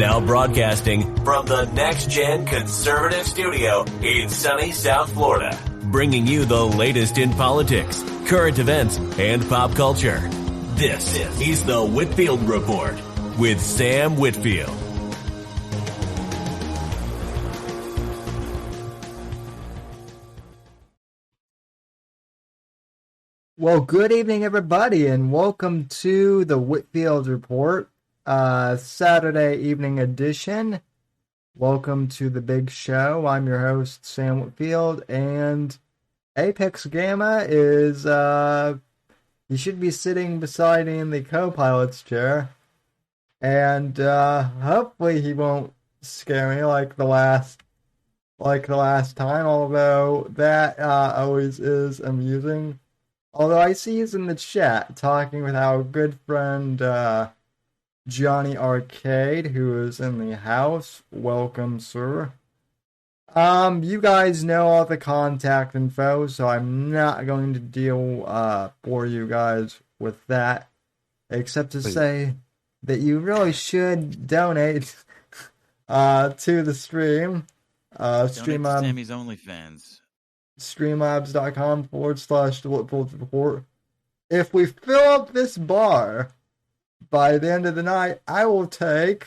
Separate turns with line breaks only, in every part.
Now broadcasting from the Next Gen Conservative Studio in sunny South Florida, bringing you the latest in politics, current events, and pop culture. This is the Whitfield Report with Sam Whitfield.
Well, good evening, everybody, and welcome to the Whitfield Report, Saturday evening edition. Welcome to the big show. I'm your host, Sam Whitfield, and Apex Gamma is, he should be sitting beside me in the co-pilot's chair, and, hopefully he won't scare me like the last time, although that, always is amusing. Although I see he's in the chat talking with our good friend Johnny Arcade, who is in the house. Welcome, sir. You guys know all the contact info, so I'm not going to bore you guys with that, except to say that you really should donate to the stream.
Stream to Sammy's OnlyFans.
Streamlabs.com/The Whitfield Report. If we fill up this bar by the end of the night, I will take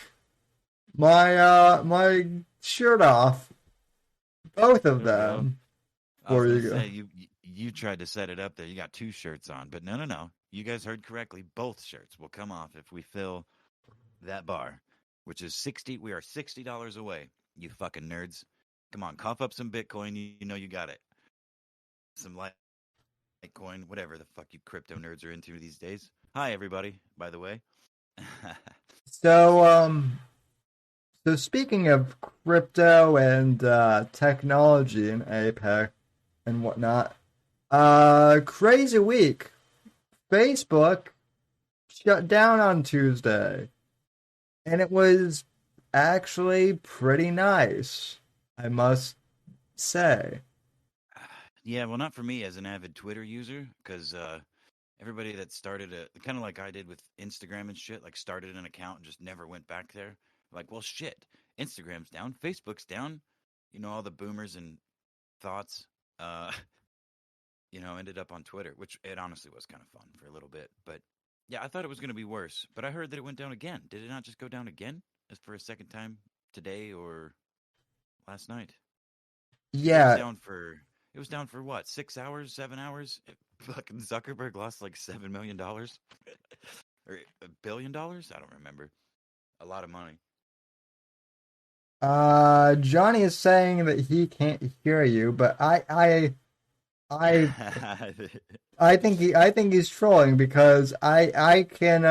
my my shirt off, both of them.
For you guys. You tried to set it up there. You got two shirts on, but no. You guys heard correctly. Both shirts will come off if we fill that bar, which is $60. We are $60 away. You fucking nerds. Come on, cough up some Bitcoin. You know you got it. Some Litecoin, whatever the fuck you crypto nerds are into these days. Hi, everybody, by the way.
So speaking of crypto and technology and Apex and whatnot, crazy week. Facebook shut down on Tuesday, and it was actually pretty nice, I must say.
Yeah, well, not for me as an avid Twitter user, because everybody that started kind of like I did with Instagram and shit, like started an account and just never went back there. Like, well, shit, Instagram's down, Facebook's down. You know, all the boomers and thoughts, ended up on Twitter, which it honestly was kind of fun for a little bit. But yeah, I thought it was going to be worse, but I heard that it went down again. Did it not just go down again as for a second time today or last night?
Yeah.
It was down for what, 6 hours, 7 hours? Fucking Zuckerberg lost like $7 million or $1 billion. I don't remember. A lot of money.
Johnny is saying that he can't hear you, but I think he's trolling because I can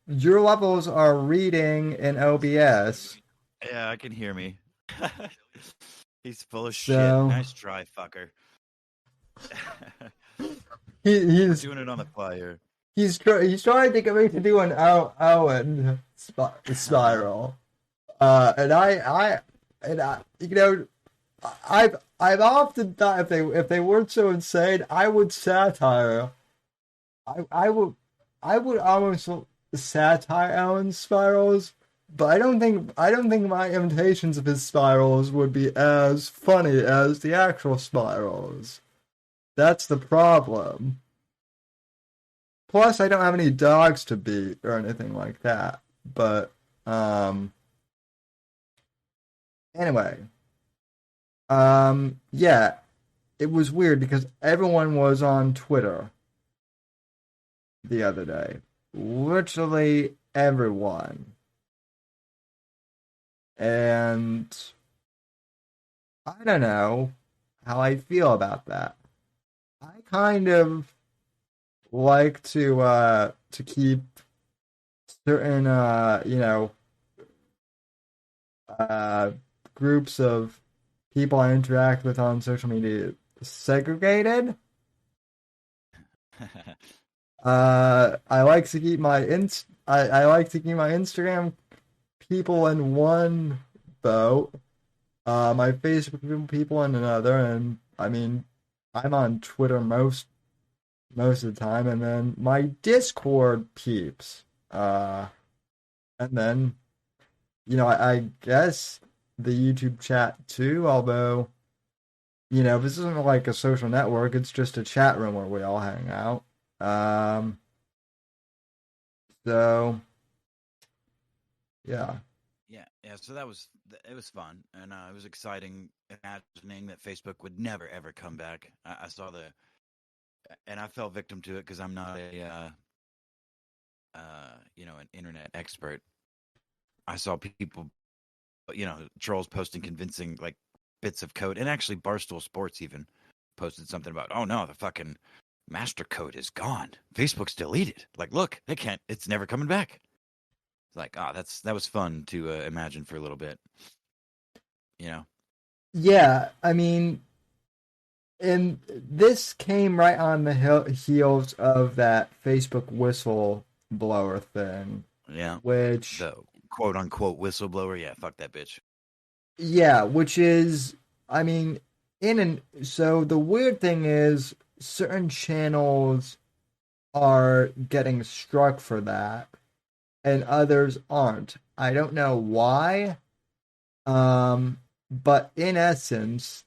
your levels are reading in OBS.
Yeah, I can hear me. He's full of shit. Nice try, fucker.
He's
doing it on the fly here.
He's trying to get me to do an Owen spiral, and I've often thought if they weren't so insane, I would satire. I would almost satire Owen's spirals. But I don't think my imitations of his spirals would be as funny as the actual spirals. That's the problem. Plus, I don't have any dogs to beat or anything like that. But, anyway. Yeah. It was weird because everyone was on Twitter the other day. Literally everyone. And I don't know how I feel about that. I kind of like to keep certain groups of people I interact with on social media segregated. I like to keep my Instagram people in one boat, my Facebook people in another, and I mean, I'm on Twitter most of the time, and then my Discord peeps, and then I guess the YouTube chat too, although, this isn't like a social network, it's just a chat room where we all hang out. Um, so yeah.
Yeah. So it was fun, and it was exciting, imagining that Facebook would never ever come back. I saw and I fell victim to it because I'm not an internet expert. I saw people, trolls posting convincing like bits of code, and actually Barstool Sports even posted something about, oh no, the fucking master code is gone. Facebook's deleted. Like, look, they can't. It's never coming back. It's like, that was fun to imagine for a little bit. You know.
Yeah, I mean, and this came right on the heels of that Facebook whistleblower thing,
Yeah.
which,
The quote unquote whistleblower. Yeah, fuck that bitch.
yeah, which is, I mean, so the weird thing is certain channels are getting struck for that and others aren't. I don't know why. But in essence,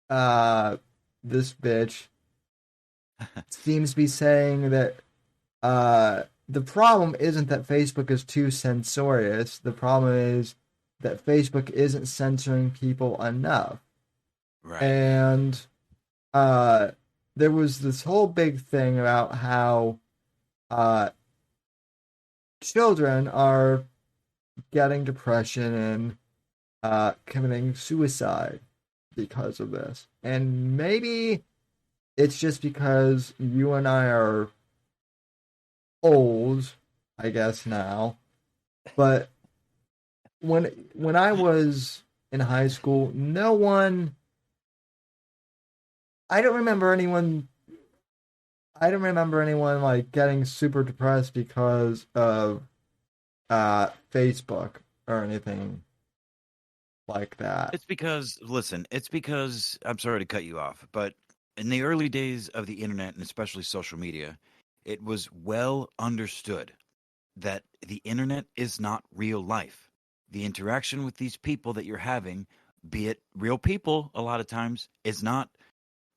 uh, this bitch seems to be saying that the problem isn't that Facebook is too censorious. The problem is that Facebook isn't censoring people enough.
Right.
And uh, there was this whole big thing about how uh, children are getting depression and committing suicide because of this. And maybe it's just because you and I are old, I guess now. But when I was in high school, no one I don't remember anyone like getting super depressed because of Facebook or anything like that.
It's because I'm sorry to cut you off, but in the early days of the internet and especially social media, it was well understood that the internet is not real life. The interaction with these people that you're having, be it real people a lot of times, is not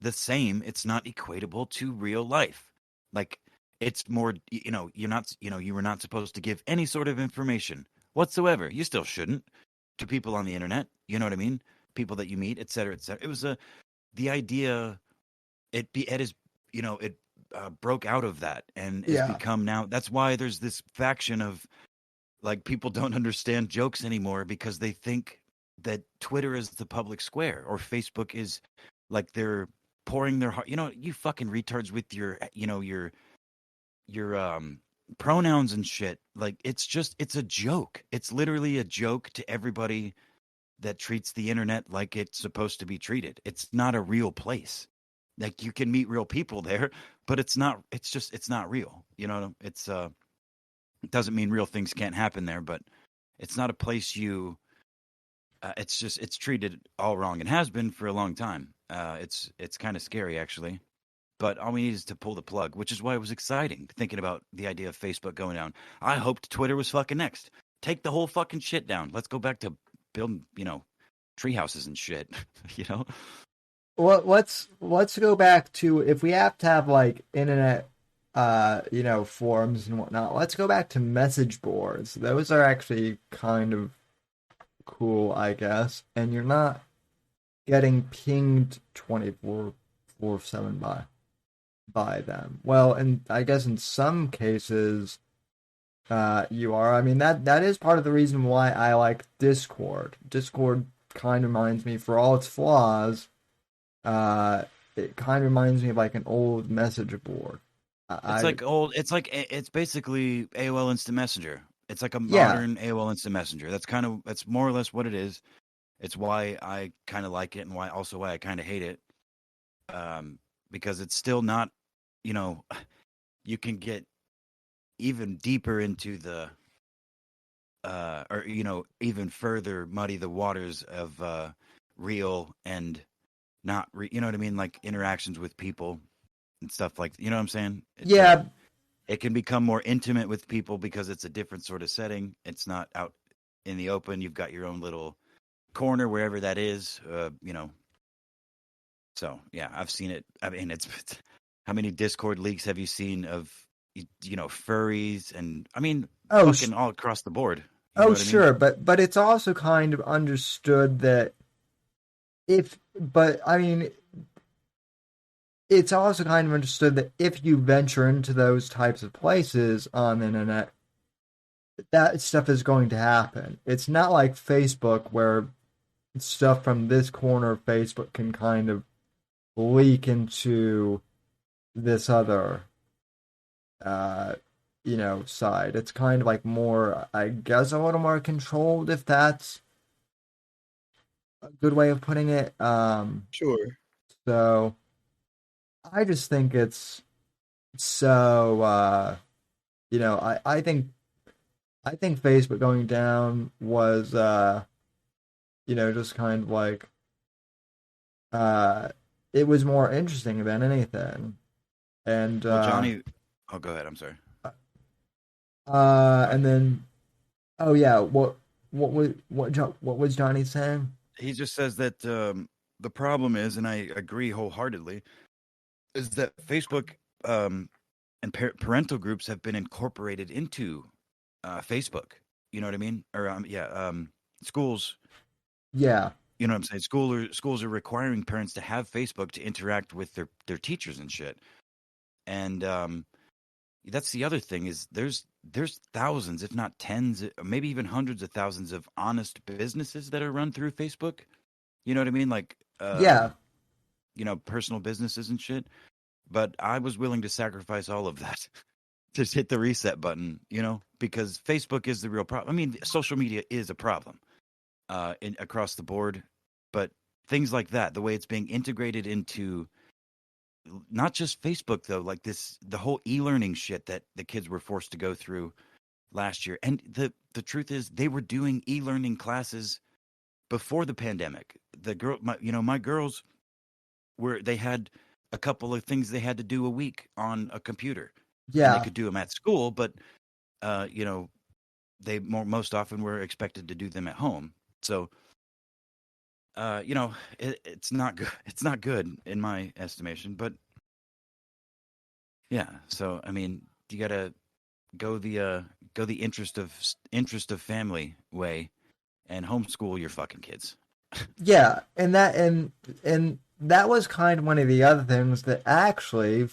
the same. It's not equatable to real life. Like, it's more, you were not supposed to give any sort of information whatsoever. You still shouldn't to people on the internet. You know what I mean? People that you meet, et cetera, et cetera. It was the idea. It is, it broke out of that and has
Yeah.
become now. That's why there's this faction of like people don't understand jokes anymore because they think that Twitter is the public square or Facebook is like they're pouring their heart. You fucking retards with your pronouns and shit. Like it's a joke. It's literally a joke to everybody that treats the internet like it's supposed to be treated. It's not a real place. Like you can meet real people there, but it's not. It's not real. It doesn't mean real things can't happen there, but it's not a place you. It's treated all wrong and has been for a long time. It's kind of scary actually. But all we need is to pull the plug, which is why it was exciting thinking about the idea of Facebook going down. I hoped Twitter was fucking next. Take the whole fucking shit down. Let's go back to building, tree houses and shit. you know?
Well, let's go back to if we have to have like internet forums and whatnot, let's go back to message boards. Those are actually kind of cool, I guess. And you're not getting pinged 24/7 by them. Well, and I guess in some cases you are. I mean that is part of the reason why I like Discord. Discord kind of reminds me, for all its flaws, uh it kind of reminds me of like an old message board.
It's
I
like old. It's basically AOL Instant Messenger. It's like a
Yeah.
modern AOL Instant Messenger. That's more or less what it is. It's why I kind of like it and why I kind of hate it. Because it's still not, you know, you can get even deeper into the or even further muddy the waters of real and not you know what I mean, like interactions with people and stuff like, you know what I'm saying.
Yeah,
It can become more intimate with people because it's a different sort of setting. It's not out. in the open. You've got your own little corner wherever that is. So yeah, I've seen it. I mean, it's how many Discord leaks have you seen of furries and I mean
Oh,
fucking all across the board. You know
oh,
what I mean?
sure, but it's also kind of understood that but I mean, it's also kind of understood that if you venture into those types of places on the internet, that stuff is going to happen. It's not like Facebook where stuff from this corner of Facebook can kind of leak into this other side. It's kind of like more, I guess, a little more controlled, if that's a good way of putting it.
Sure.
So I just think it's so I think Facebook going down was just kind of like uh it was more interesting than anything. And
Well, Johnny, oh, go ahead. I'm sorry. Go
and
ahead.
then oh yeah, what was Johnny saying?
He just says that the problem is, and I agree wholeheartedly, is that Facebook and parental groups have been incorporated into Facebook. You know what I mean? Or schools.
Yeah.
You know what I'm saying? Schools are requiring parents to have Facebook to interact with their teachers and shit. And that's the other thing is there's thousands, if not tens, maybe even hundreds of thousands of honest businesses that are run through Facebook. You know what I mean? Like
Yeah.
personal businesses and shit. But I was willing to sacrifice all of that. Just hit the reset button, because Facebook is the real problem. I mean, social media is a problem across the board, but things like that, the way it's being integrated into not just Facebook though, like the whole e-learning shit that the kids were forced to go through last year. And the truth is, they were doing e-learning classes before the pandemic. My girls they had a couple of things they had to do a week on a computer, and they
Yeah.
could do them at school, but uh, you know, they most often were expected to do them at home. So, it's not good. It's not good in my estimation. But yeah, so I mean, you gotta go the interest of family way and homeschool your fucking kids.
Yeah, and that was kind of one of the other things that actually,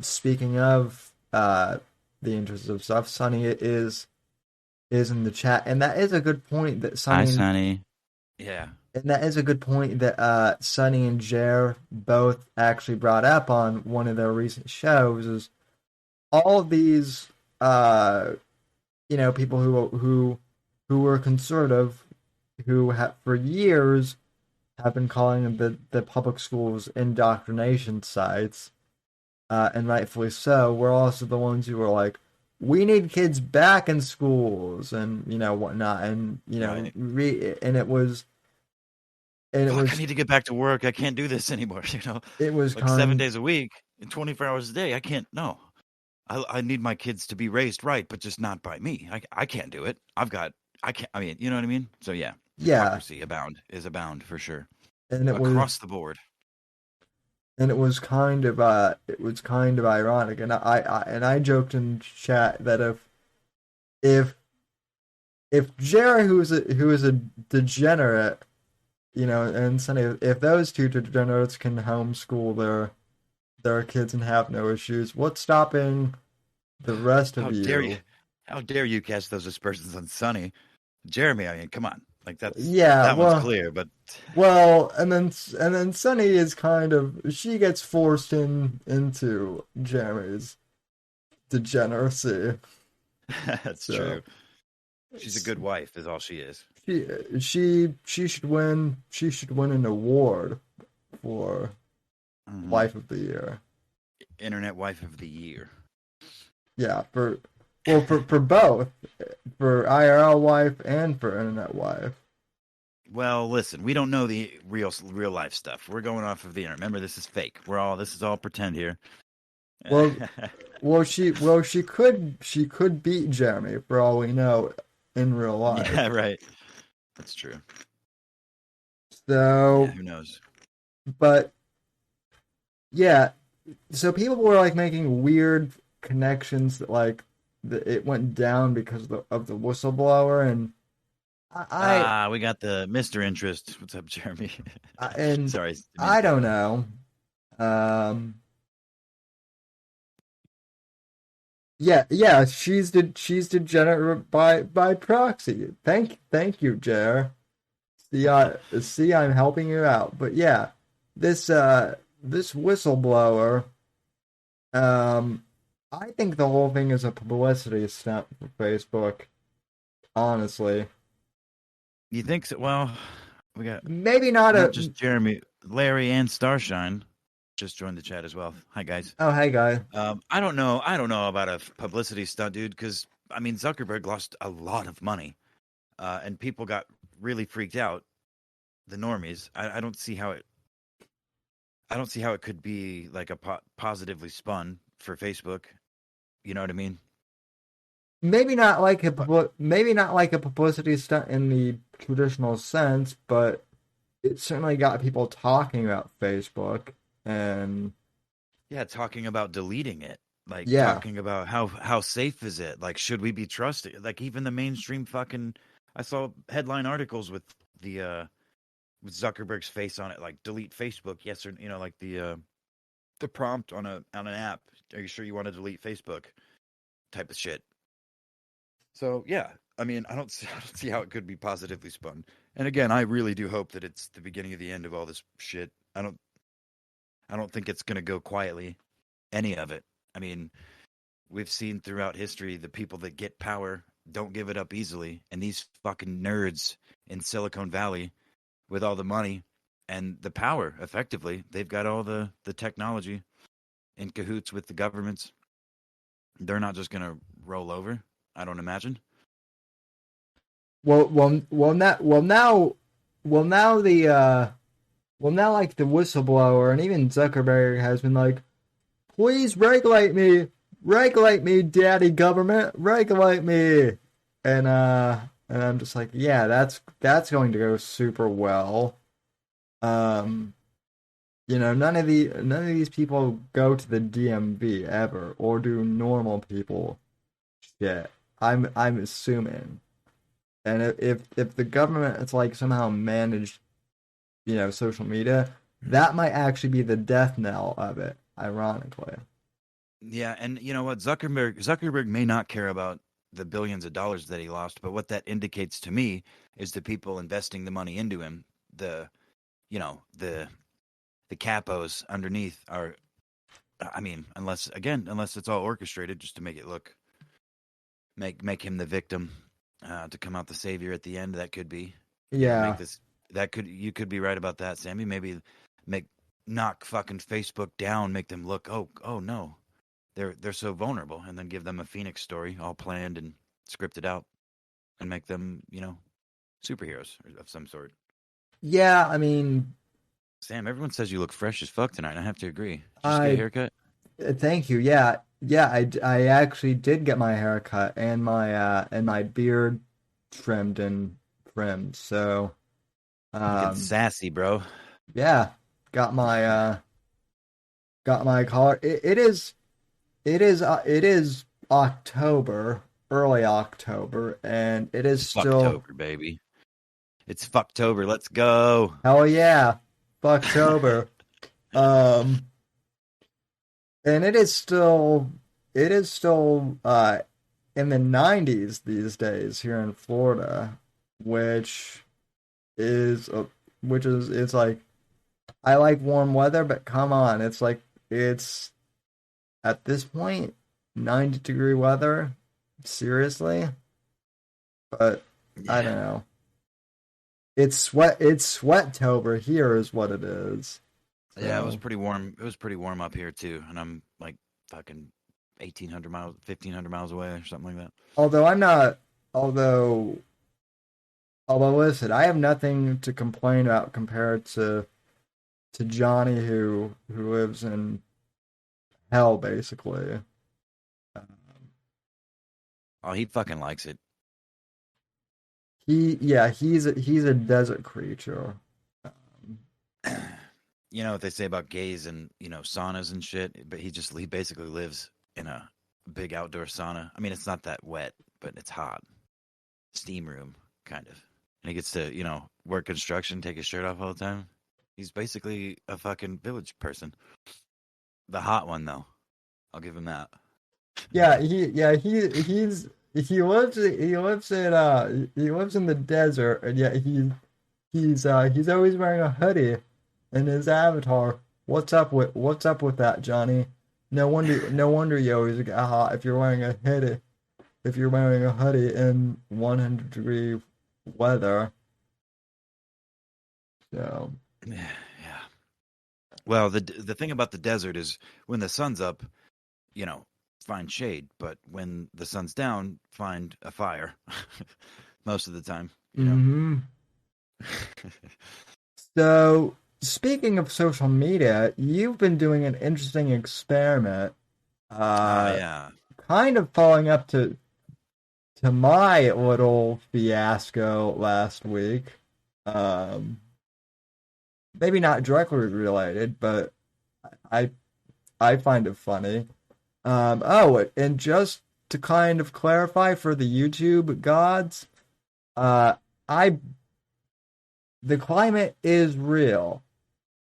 speaking of the interest of stuff, Sonny is in the chat, and that is a good point that
Hi,
Sonny
Sonny. Yeah.
and that is a good point that Sonny and Jer both actually brought up on one of their recent shows. Is all of these people who were conservative, who have for years have been calling the public schools indoctrination sites, and rightfully so. We're also the ones who are like, we need kids back in schools and whatnot, and
Right.
and it
Fuck, I
was
need to get back to work. I can't do this anymore.
it was
Like 7
kind
days a week and 24 hours a day. I can't. No, I need my kids to be raised right, but just not by me. I can't do it. I can't. I mean, you know what I mean? So yeah,
yeah,
hypocrisy is abound for sure
and
across the board.
it was kind of ironic, and I joked in chat that if Jerry, who is a degenerate, and Sonny, if those two degenerates can homeschool their kids and have no issues, what's stopping the rest of
How dare you?
you?
How dare you cast those aspersions on Sonny? Jeremy, I mean, come on. Like
Yeah,
that one's clear, but
and then Sonny is kind of, she gets forced into Jeremy's degeneracy.
that's
So
true. She's a good wife, is all she is.
she should win an award for
Hmm.
Wife of the Year.
Internet wife of the year.
Yeah, for both, for IRL wife and for internet wife.
Well, listen, we don't know the real life stuff. We're going off of the internet. Remember, this is fake. This is all pretend here.
Well, she could beat Jeremy for all we know in real life.
Yeah, right. That's true.
So,
Yeah, who knows?
but yeah, so people were like making weird connections that like it went down because of the whistleblower, and
We got the Mr. Interest. What's up, Jeremy?
and
Sorry, didn't mean to
I
cut
don't
you off.
know. Yeah, she's degenerate by proxy. Thank you, Jer. See, I'm helping you out. But yeah, this whistleblower, um, I think the whole thing is a publicity stunt for Facebook. Honestly,
You think so? Well, we got
maybe not
not
a.
just Jeremy, Larry, and Starshine just joined the chat as well. Hi, guys.
Oh, hey guy.
I don't know. I don't know about a publicity stunt, dude. Because I mean, Zuckerberg lost a lot of money, and people got really freaked out. The normies. I don't see how it. I don't see how it could be like a positively spun for Facebook. You know what I mean? But
Maybe not like a publicity stunt in the traditional sense, but it certainly got people talking about Facebook, and
yeah, talking about deleting it, like
yeah.
talking about how safe is it? Like, should we be trusted? Like, even the mainstream fucking. I saw headline articles with with Zuckerberg's face on it, like delete Facebook, yes or like the prompt on an app. Are you sure you want to delete Facebook? Type of shit. So yeah, I mean, I don't see how it could be positively spun. And again, I really do hope that it's the beginning of the end of all this shit. I don't think it's gonna go quietly. Any of it. I mean, we've seen throughout history the people that get power don't give it up easily, and these fucking nerds in Silicon Valley with all the money and the power, effectively, they've got all the technology in cahoots with the governments. They're not just gonna roll over. I don't imagine.
Well, now like the whistleblower and even Zuckerberg has been like, please regulate me, daddy government, regulate me, and I'm just like, yeah, that's going to go super well. Um, none of these people go to the DMV ever or do normal people shit. I'm assuming. And if the government is like somehow managed, social media, that might actually be the death knell of it, ironically.
Yeah, and you know what? Zuckerberg may not care about the billions of dollars that he lost, but what that indicates to me is the people investing the money into him, the you know, the capos underneath are I mean, unless it's all orchestrated just to make it look make him the victim, to come out the savior at the end, that could be. Make
Yeah.
this that could you could be right about that, Sammy. Maybe make knock fucking Facebook down, make them look, oh no. They're so vulnerable, and then give them a Phoenix story all planned and scripted out, and make them superheroes of some sort.
Yeah, I mean,
Sam, everyone says you look fresh as fuck tonight. I have to agree. Did you just get a
I
haircut?
thank you. Yeah. Yeah, I actually did get my hair cut and my beard trimmed. So,
Looking
um
sassy, bro.
yeah, got my collar. It is October, early October, and it is
It's
still
fucktober, baby. It's fucktober. Let's go.
hell yeah, October. Um, and it is still in the 90s these days here in Florida, which is it's like I like warm weather, but come on, it's like it's at this point 90-degree weather. Seriously? But I
Yeah.
don't know. It's sweattober here is what it is.
Yeah, it was
So
pretty warm. It was pretty warm up here too, and I'm like fucking 1,800 miles, 1,500 miles away or something like that.
although I'm not although although listen, I have nothing to complain about compared to Johnny who lives in hell basically. Um,
Oh, he fucking likes it.
he's a desert creature.
You know what they say about gays and saunas and shit, but he basically lives in a big outdoor sauna. I mean, it's not that wet, but it's hot, steam room kind of, and he gets to work construction, take his shirt off all the time. He's basically a fucking village person. The hot one though, I'll give him that.
He lives in the desert, and yet he's always wearing a hoodie in his avatar. What's up with that, Johnny? No wonder you always get hot if you're wearing a hoodie. If you're wearing a hoodie in 100-degree weather. So
Yeah. Well, the thing about the desert is when the sun's up, find shade, but when the sun's down, find a fire. Most of the time,
hmm So speaking of social media, you've been doing an interesting experiment, uh,
Yeah.
kind of following up to my little fiasco last week. Um, Maybe not directly related, but I I find it funny. And just to kind of clarify for the YouTube gods, uh, I the climate is real,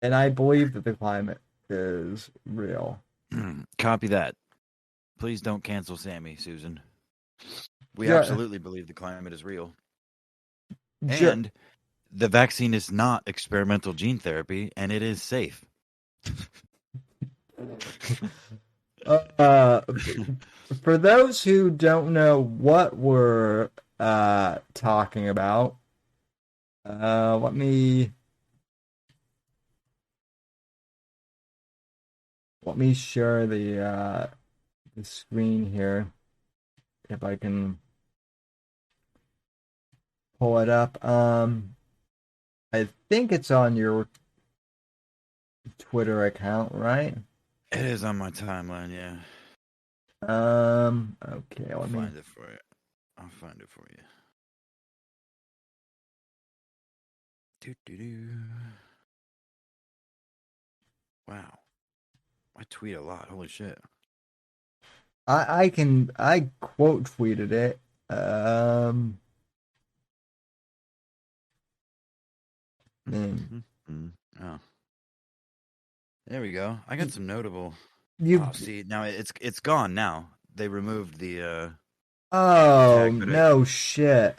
and I believe that the climate is real.
Copy that. Please don't cancel Sammy, Susan. We
Ju-
absolutely believe the climate is real.
ju-
And the vaccine is not experimental gene therapy, and it is safe.
uh, for those who don't know what we're talking about, let me share the screen here if I can pull it up. I think it's on your Twitter account, right?
It is on my timeline, yeah.
Okay,
I'll
let me.
find it for you. I'll find it for you. Doo-doo-doo. Wow. I tweet a lot. Holy shit.
I quote tweeted it. Man,
Oh. There we go. I got some notable.
you.
Oh, see, now it's gone now. They removed the
Oh
tag, but
no shit.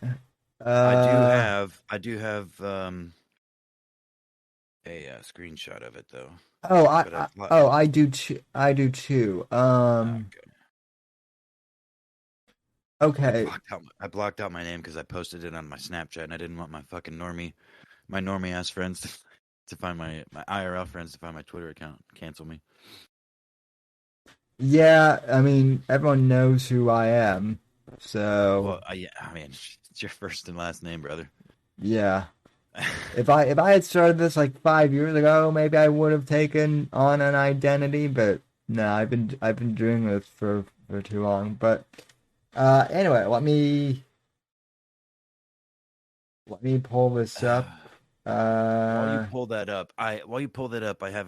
Uh
I do have a screenshot of it though.
oh I,
But
I oh I do too.
okay.
Okay.
I blocked out my name because I posted it on my Snapchat and I didn't want my normie ass friends to find my IRL friends to find my Twitter account, cancel me.
Yeah, I mean everyone knows who I am. So
Well, yeah, I mean, it's your first and last name, brother.
yeah. If I had started this like 5 years ago, maybe I would have taken on an identity, but no, I've been doing this for too long. But anyway, let me pull this up. Uh
While you pull that up, I have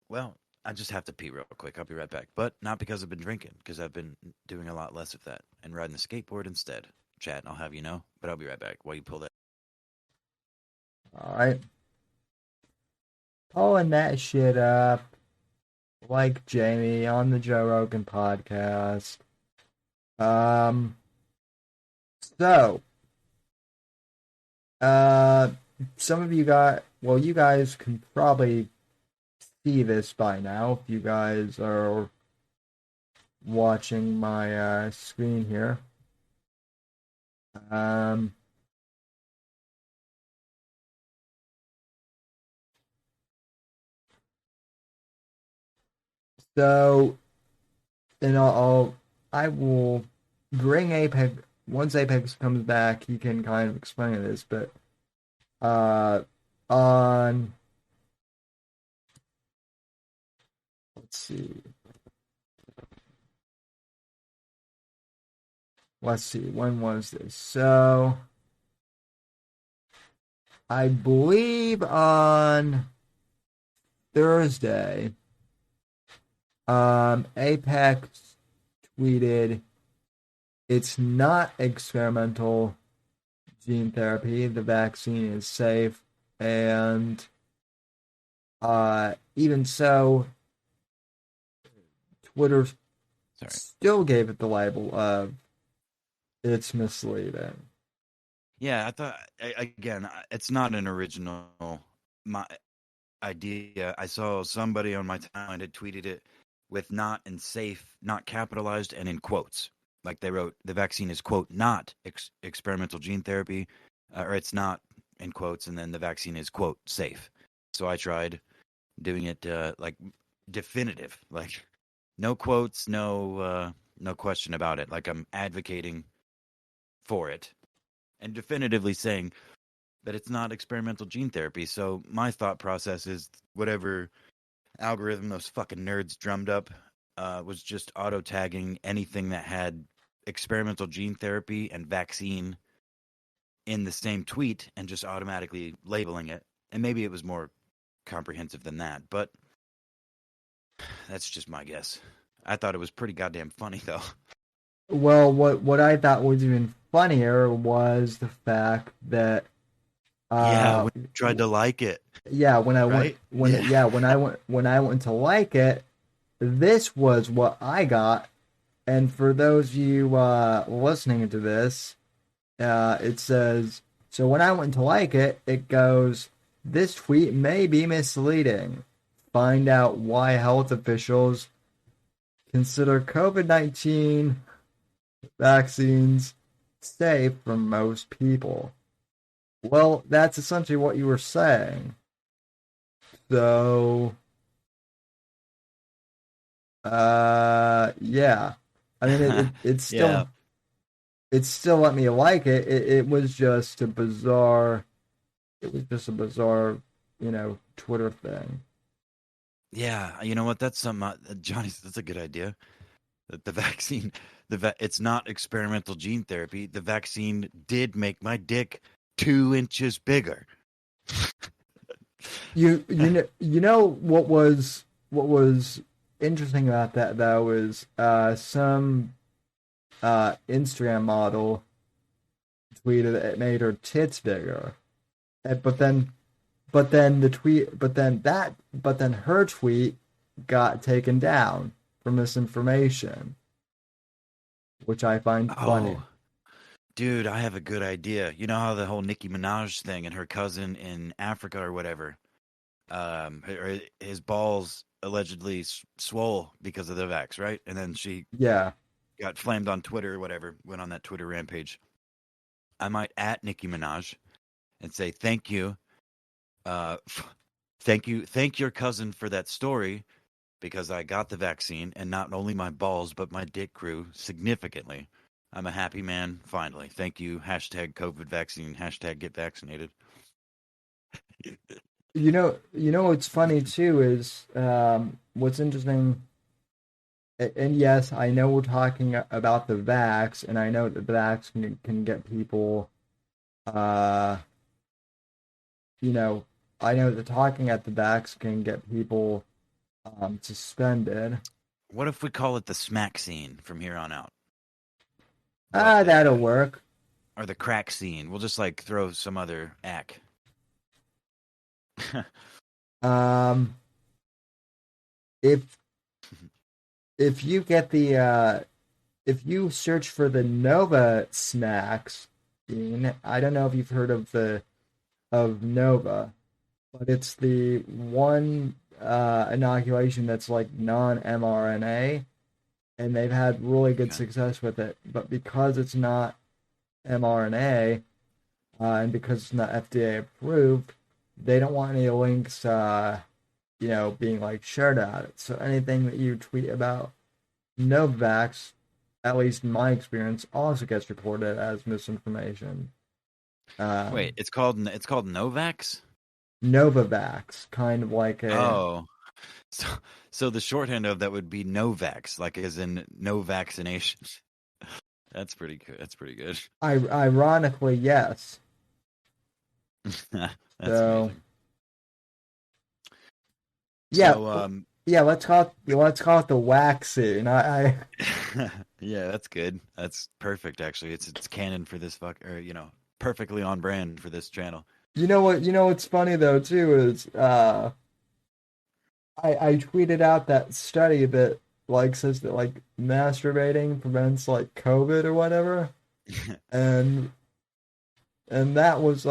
well, I just have to pee real quick. I'll be right back. But not because I've been drinking, because I've been doing a lot less of that and riding the skateboard instead. Chat, I'll have you know. But I'll be right back while you pull that.
all right, pulling that shit up like Jamie on the Joe Rogan podcast. Um, so uh, some of you guys can probably see this by now if you guys are watching my screen here. Um, so, and I will bring Apex once Apex comes back. He can kind of explain this, but uh, on let's see, let's see, when was this? So I believe on Thursday, Apex tweeted, "It's not experimental gene therapy. The vaccine is safe." And even so, Twitter
Sorry.
still gave it the label of it's misleading.
Yeah, I thought again, it's not an original my idea. I saw somebody on my timeline had tweeted it with "not" and "safe" not capitalized and in quotes. Like they wrote, the vaccine is quote not experimental gene therapy, or it's not in quotes, and then the vaccine is quote safe. So I tried doing it like definitive, like no quotes, no question about it. Like I'm advocating for it and definitively saying that it's not experimental gene therapy. So my thought process is whatever algorithm those fucking nerds drummed up was just auto tagging anything that had experimental gene therapy and vaccine in the same tweet and just automatically labeling it. And maybe it was more comprehensive than that, but that's just my guess. I thought it was pretty goddamn funny though.
Well, what I thought was even funnier was the fact that
Yeah,
uh
when you tried to like it,
yeah,
right? Yeah.
when I went to like it, this was what I got. And for those of you listening to this, it says, so when I went to like it, it goes, "This tweet may be misleading. Find out why health officials consider COVID-19 vaccines safe for most people." Well, that's essentially what you were saying. So, yeah. I mean,
Yeah.
it still let me like it. It was just a bizarre, Twitter thing.
Yeah, you know what? That's some Johnny. That's a good idea. That the vaccine, it's not experimental gene therapy. The vaccine did make my dick 2 inches bigger.
You know what was interesting about that though is some Instagram model tweeted it made her tits bigger. But then her tweet got taken down for misinformation, which I find funny.
Oh, dude, I have a good idea. You know how the whole Nicki Minaj thing and her cousin in Africa or whatever, his balls allegedly swole because of the vax, right? And then she
Yeah.
got flamed on Twitter or whatever, went on that Twitter rampage. I might at Nicki Minaj and say thank you, uh, thank your cousin for that story because I got the vaccine and not only my balls but my dick grew significantly. I'm a happy man finally. Thank you. Hashtag COVID vaccine. Hashtag get vaccinated.
You know what's funny too is what's interesting. And yes, I know we're talking about the vax, and I know that the vax can get people, uh, you know, I know that talking at the vax can get people suspended.
What if we call it the smack scene from here on out?
Ah,
What
that'll work.
or the crack scene? We'll just like throw some other ack.
Um, if if you get the if you search for the Nova Smacks scene, I don't know if you've heard of the of Nova, but it's the one inoculation that's like non-mRNA, and they've had really good
Okay.
success with it. But because it's not mRNA, and because it's not FDA approved, they don't want any links, being like shared at it. So anything that you tweet about Novavax, at least in my experience, also gets reported as misinformation.
Wait,
Um,
it's called Novax?
Novavax, kind of like a
Oh. So so the shorthand of that would be Novax, like as in no vaccinations. That's pretty good. That's pretty good.
Ironically, yes.
That's
So,
amazing.
yeah,
So,
yeah. Let's call it the wax scene.
yeah, that's good. That's perfect. Actually, it's canon for this perfectly on brand for this channel.
You know what? You know what's funny though too is I tweeted out that study that like says that like masturbating prevents like COVID or whatever, and that was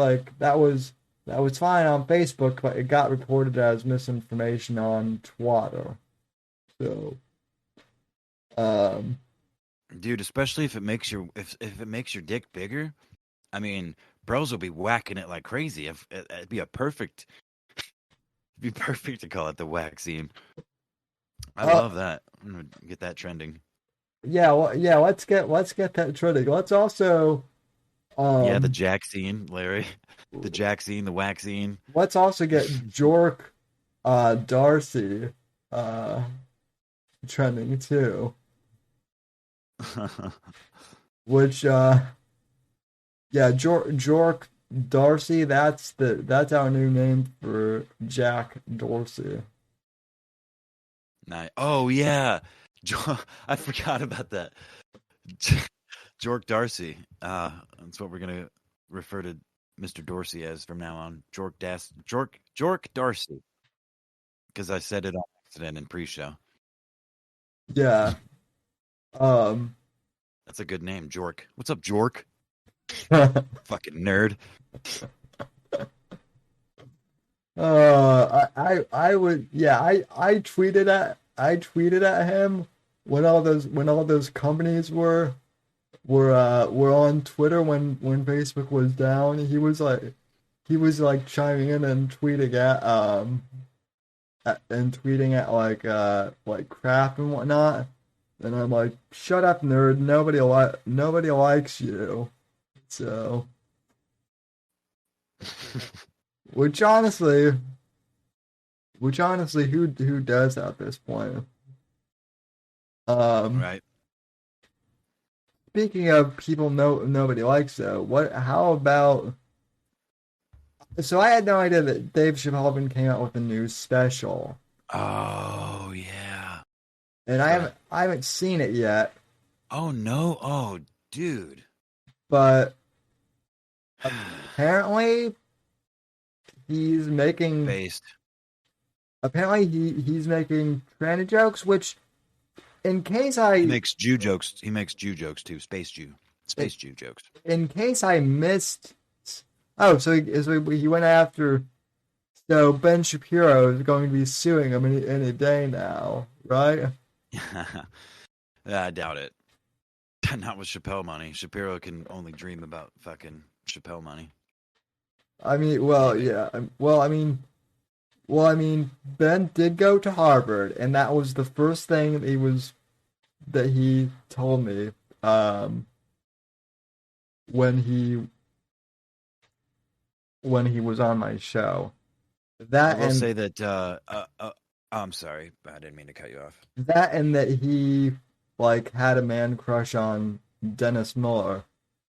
fine on Facebook, but it got reported as misinformation on Twitter. So, um,
Dude, especially if it makes if it makes your dick bigger. I mean, bros will be whacking it like crazy. If it'd be it'd be perfect to call it the vaccine. I
uh,
love that. I'm gonna get that trending.
yeah, well, yeah. Let's get that trending. Let's also
Yeah, the
um
Jacksine, Larry, the Jacksine, the waxine.
let's also get Jork Darcy uh trending too. Which yeah, Jork Darcy, that's our new name for Jack Dorsey.
Nice. Oh yeah, I forgot about that. Jork Darcy. That's what we're gonna refer to Mr. Dorsey as from now on. Jork Darcy, because I said it on accident in pre-show.
Yeah. Um
That's a good name, Jork. What's up, Jork?
uh
Fucking nerd.
I would yeah, I tweeted at him when all those companies were on Twitter when Facebook was down. He was like chiming in and tweeting at like crap and whatnot. And I'm like, shut up, nerd. Nobody likes you. So, which honestly, who does at this point? Um,
Right.
Speaking of people nobody likes though, how about so I had no idea that Dave Chappelle came out with a new special.
Oh yeah.
And I
Go
haven't
ahead.
I haven't seen it yet,
Oh no. Oh dude.
but apparently he's making
Based.
he's making tranny jokes, which in case
He
I
makes Jew jokes. He makes Jew jokes too. Space Jew.
in
Space Jew jokes.
in case I missed. Oh, so he went after. So Ben Shapiro is going to be suing him any day now, right?
I doubt it. Not with Chappelle money. Shapiro can only dream about fucking Chappelle money.
I mean, well,
Maybe.
yeah. Well, I mean, Ben did go to Harvard, and that was the first thing that he told me um, when he when he was on my show.
I
That
will
and
say that. I'm sorry, I didn't mean to cut you off.
that he like had a man crush on Dennis Miller,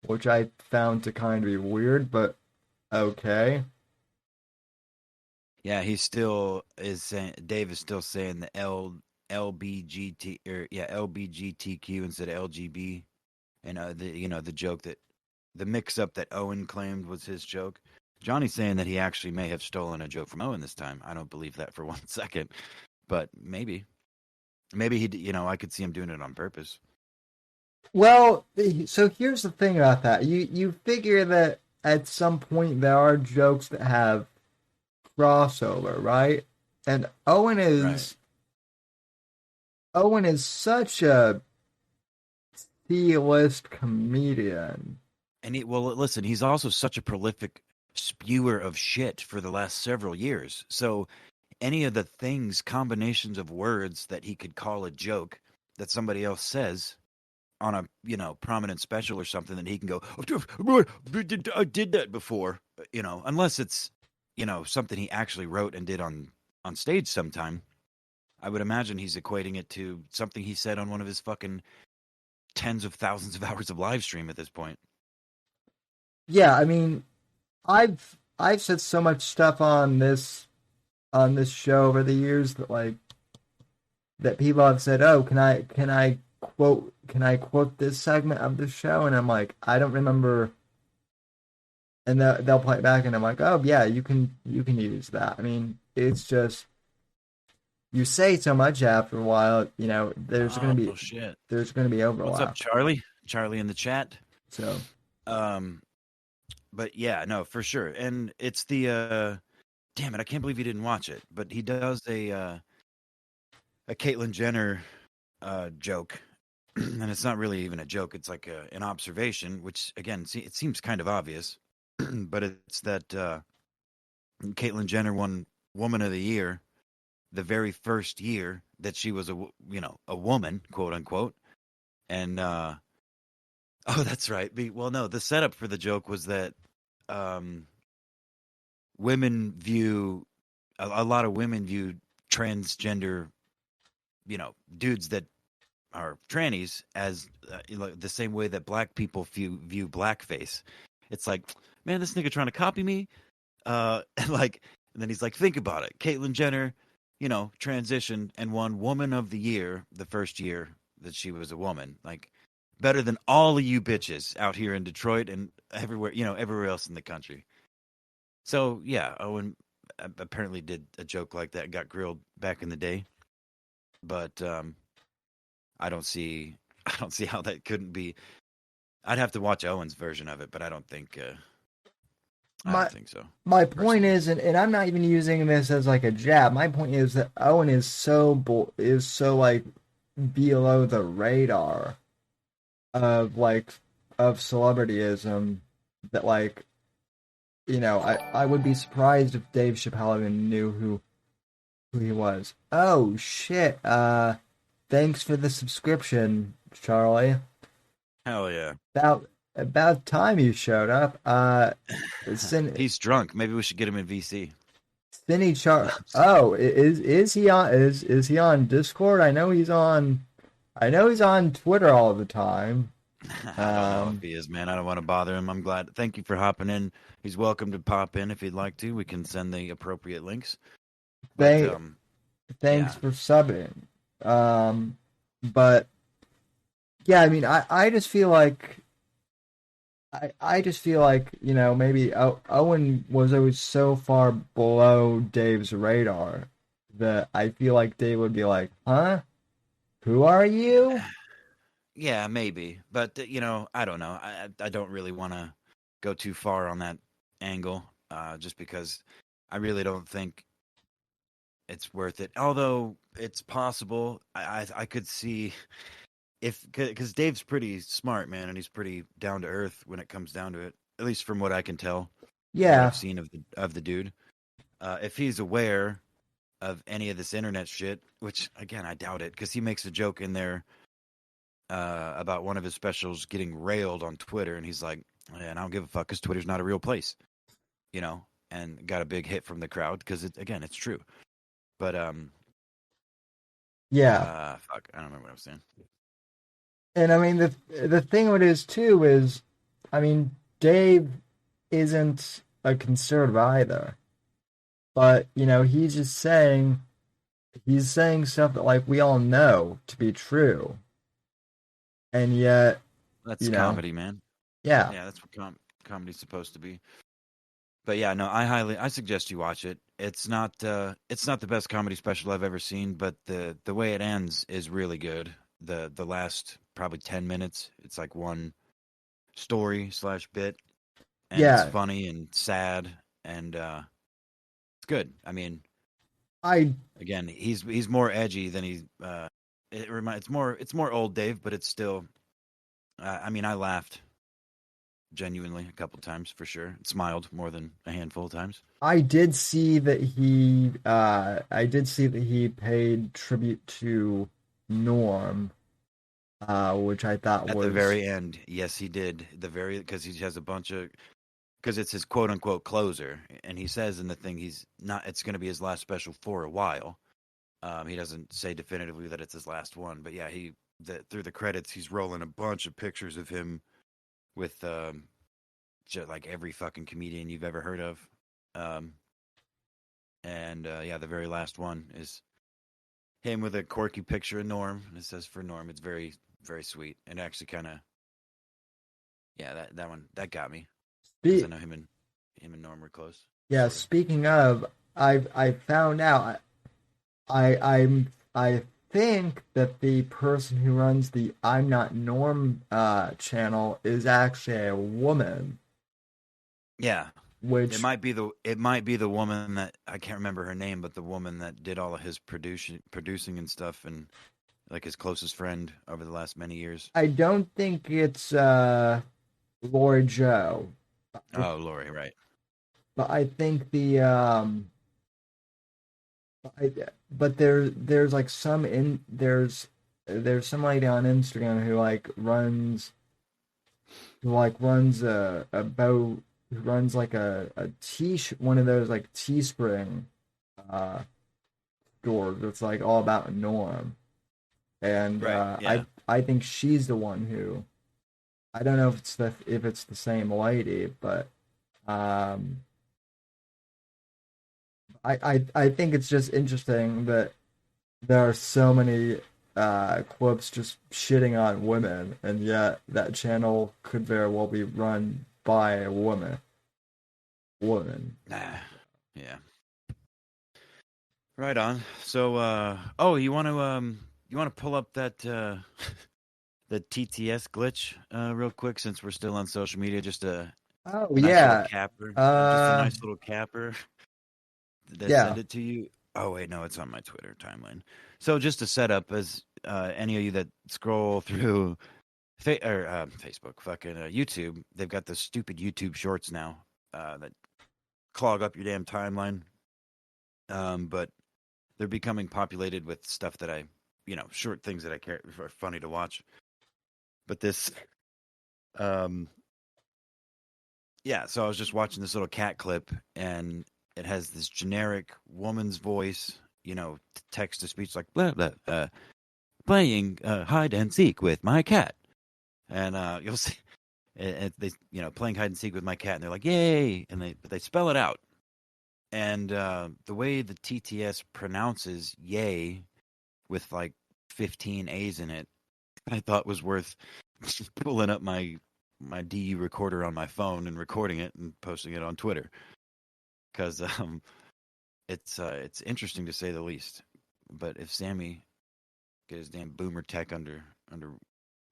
which I found to kind of be weird, but okay.
Yeah, he still is saying. Dave is still saying the LBGT or yeah LBGTQ instead of LGB, and the joke that the mix up that Owen claimed was his joke. Johnny's saying that he actually may have stolen a joke from Owen this time. I don't believe that for 1 second, but maybe he, I could see him doing it on purpose.
Well, so here's the thing about that. You figure that at some point there are jokes that have crossover, right? And
Right.
Owen is such a C-list comedian.
And listen, he's also such a prolific spewer of shit for the last several years. So any of the things, combinations of words that he could call a joke that somebody else says on a prominent special or something, that he can go, I did that before, unless it's something he actually wrote and did on stage sometime. I would imagine he's equating it to something he said on one of his fucking tens of thousands of hours of live stream at this point.
Yeah, I mean, I've said so much stuff on this show over the years that like that people have said, "Oh, can I quote this segment of the show?" And I'm like, I don't remember. And they'll play it back, and I'm like, "Oh yeah, you can use that." I mean, it's just you say so much after a while, you know.
Oh shit!
There's gonna be
What's up,
overlap.
Charlie? Charlie in the chat.
So
But yeah, no, for sure. And it's the damn it, I can't believe you didn't watch it. But he does a Caitlyn Jenner joke, and it's not really even a joke. It's like an observation, which again, it seems kind of obvious, but it's that Caitlyn Jenner won Woman of the Year the very first year that she was a woman, quote unquote, and oh, that's right. Well, no, the setup for the joke was that um, women view a lot of women view transgender, dudes that are trannies as the same way that black people view blackface. It's like, man, this nigga trying to copy me. And like, and then he's like, think about it. Caitlyn Jenner, transitioned and won Woman of the Year the first year that she was a woman. Like, better than all of you bitches out here in Detroit and everywhere, everywhere else in the country. So yeah, Owen apparently did a joke like that, got grilled back in the day, but I don't see, I don't see how that couldn't be. I'd have to watch Owen's version of it, but I don't think, I
my
don't think so.
my point
Personally.
is, and I'm not even using this as like a jab. My point is that Owen is is so like below the radar of like of celebrityism that like I would be surprised if Dave Chappelle even knew who he was. Oh shit! Thanks for the subscription, Charlie.
Hell yeah.
About time you showed up.
He's drunk. Maybe we should get him in VC.
Cinny Char. Oh, is he on? Is he on Discord? I know he's on. I know he's on Twitter all the time.
I don't know if he is, man. I don't want to bother him. I'm glad. Thank you for hopping in. He's welcome to pop in if he'd like to. We can send the appropriate links. But
Thank, thanks
yeah.
for subbing. But yeah, I mean, I just feel like I just feel like maybe Owen was always so far below Dave's radar that I feel like Dave would be like, "Huh? Who are you?"
Yeah, maybe. But I don't know. I don't really want to go too far on that angle, just because I really don't think it's worth it. Although it's possible, I could see if because Dave's pretty smart, man, and he's pretty down to earth when it comes down to it. At least from what I can tell, from what
Yeah,
I've seen of the dude. If he's aware of any of this internet shit, which again I doubt it, because he makes a joke in there about one of his specials getting railed on Twitter, and he's like, "Man, I don't give a fuck because Twitter's not a real place," and got a big hit from the crowd because it's true. But
yeah.
fuck, I don't remember what I was saying.
And I mean the thing with it is too is, I mean, Dave isn't a conservative either, but he's saying stuff that like we all know to be true, and yet
That's
you know
comedy, man.
yeah
Yeah, that's what comedy's supposed to be. But yeah, no, I suggest you watch it. It's not the best comedy special I've ever seen, but the way it ends is really good. The last probably 10 minutes, it's like one story / bit, and it's
yeah
funny and sad, and it's good. I mean,
I
again, he's more edgy than it's more old Dave, but it's still I mean, I laughed genuinely a couple times for sure. Smiled more than a handful of times.
I did see that he paid tribute to Norm, which I thought
At the
was
very end, yes, he did. Because he has a bunch of because it's his quote unquote closer, and he says in the thing he's not. It's going to be his last special for a while. He doesn't say definitively that it's his last one, but yeah, he through the credits, he's rolling a bunch of pictures of him with just like every fucking comedian you've ever heard of. Yeah, the very last one is him with a quirky picture of Norm. And it says for Norm. It's very, very sweet. And actually kind of, yeah, that one, that got me. Because I know him and Norm were close.
Yeah,
sort of.
Speaking of, I found out, I think that the person who runs the I'm Not Norm channel is actually a woman.
Yeah.
Which
it might be the woman that I can't remember her name, but the woman that did all of his producing and stuff, and like his closest friend over the last many years.
I don't think it's Lori Joe.
Oh, Lori, right?
But I think but there's like there's some lady on Instagram who runs a boat, who runs like a one of those like Teespring stores that's like all about Norm. And
right, yeah.
I think she's the one who, I don't know if it's the same lady, but I think it's just interesting that there are so many clips just shitting on women, and yet that channel could very well be run by a woman.
Yeah. Right on. So, you want to pull up that the TTS glitch real quick, since we're still on social media? Just a
nice
little capper, just a nice little capper. Did I send it to you? Oh wait, no, it's on my Twitter timeline. So just to set up, as any of you that scroll through Facebook, fucking YouTube, they've got the stupid YouTube Shorts now that clog up your damn timeline. But they're becoming populated with stuff that short things that I care are funny to watch. But this, so I was just watching this little cat clip, and it has this generic woman's voice, text to speech, like blah blah, playing hide and seek with my cat, and you'll see, they playing hide and seek with my cat, and they're like yay, and they spell it out, and the way the TTS pronounces yay with like 15 A's in it, I thought was worth pulling up my DU recorder on my phone and recording it and posting it on Twitter. Because it's interesting to say the least. But if Sammy get his damn boomer tech under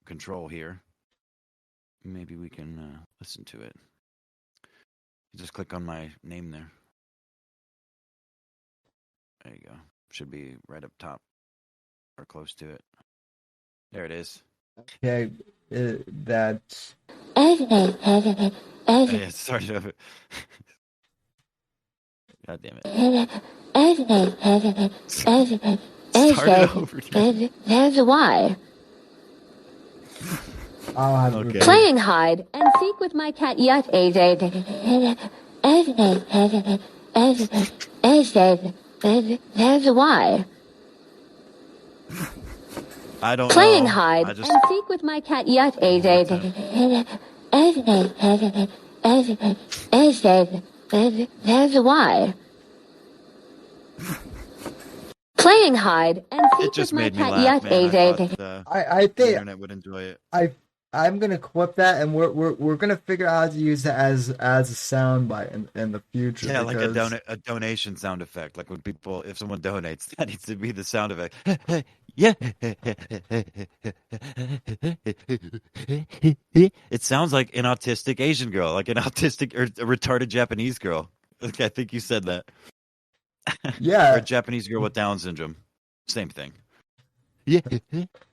control here, maybe we can listen to it. You just click on my name there. There you go. Should be right up top or close to it. There it is.
Okay, that's.
Yeah, sorry. God damn it. Start it over.
There's a why.
Okay.
Playing hide and seek with my cat yet. There's a why.
I don't
Playing
know.
hide and seek with my cat yet. There's a why. Playing hide and seek with my cat yet.
I think
the internet would enjoy it.
I'm gonna clip that, and we're gonna figure out how to use that as a soundbite in the future.
Yeah, like a donation sound effect. Like if someone donates, that needs to be the sound effect. Yeah. It sounds like an autistic Asian girl, like an autistic or a retarded Japanese girl. Like, I think you said that.
Yeah.
Or a Japanese girl with Down syndrome. Same thing. Yeah.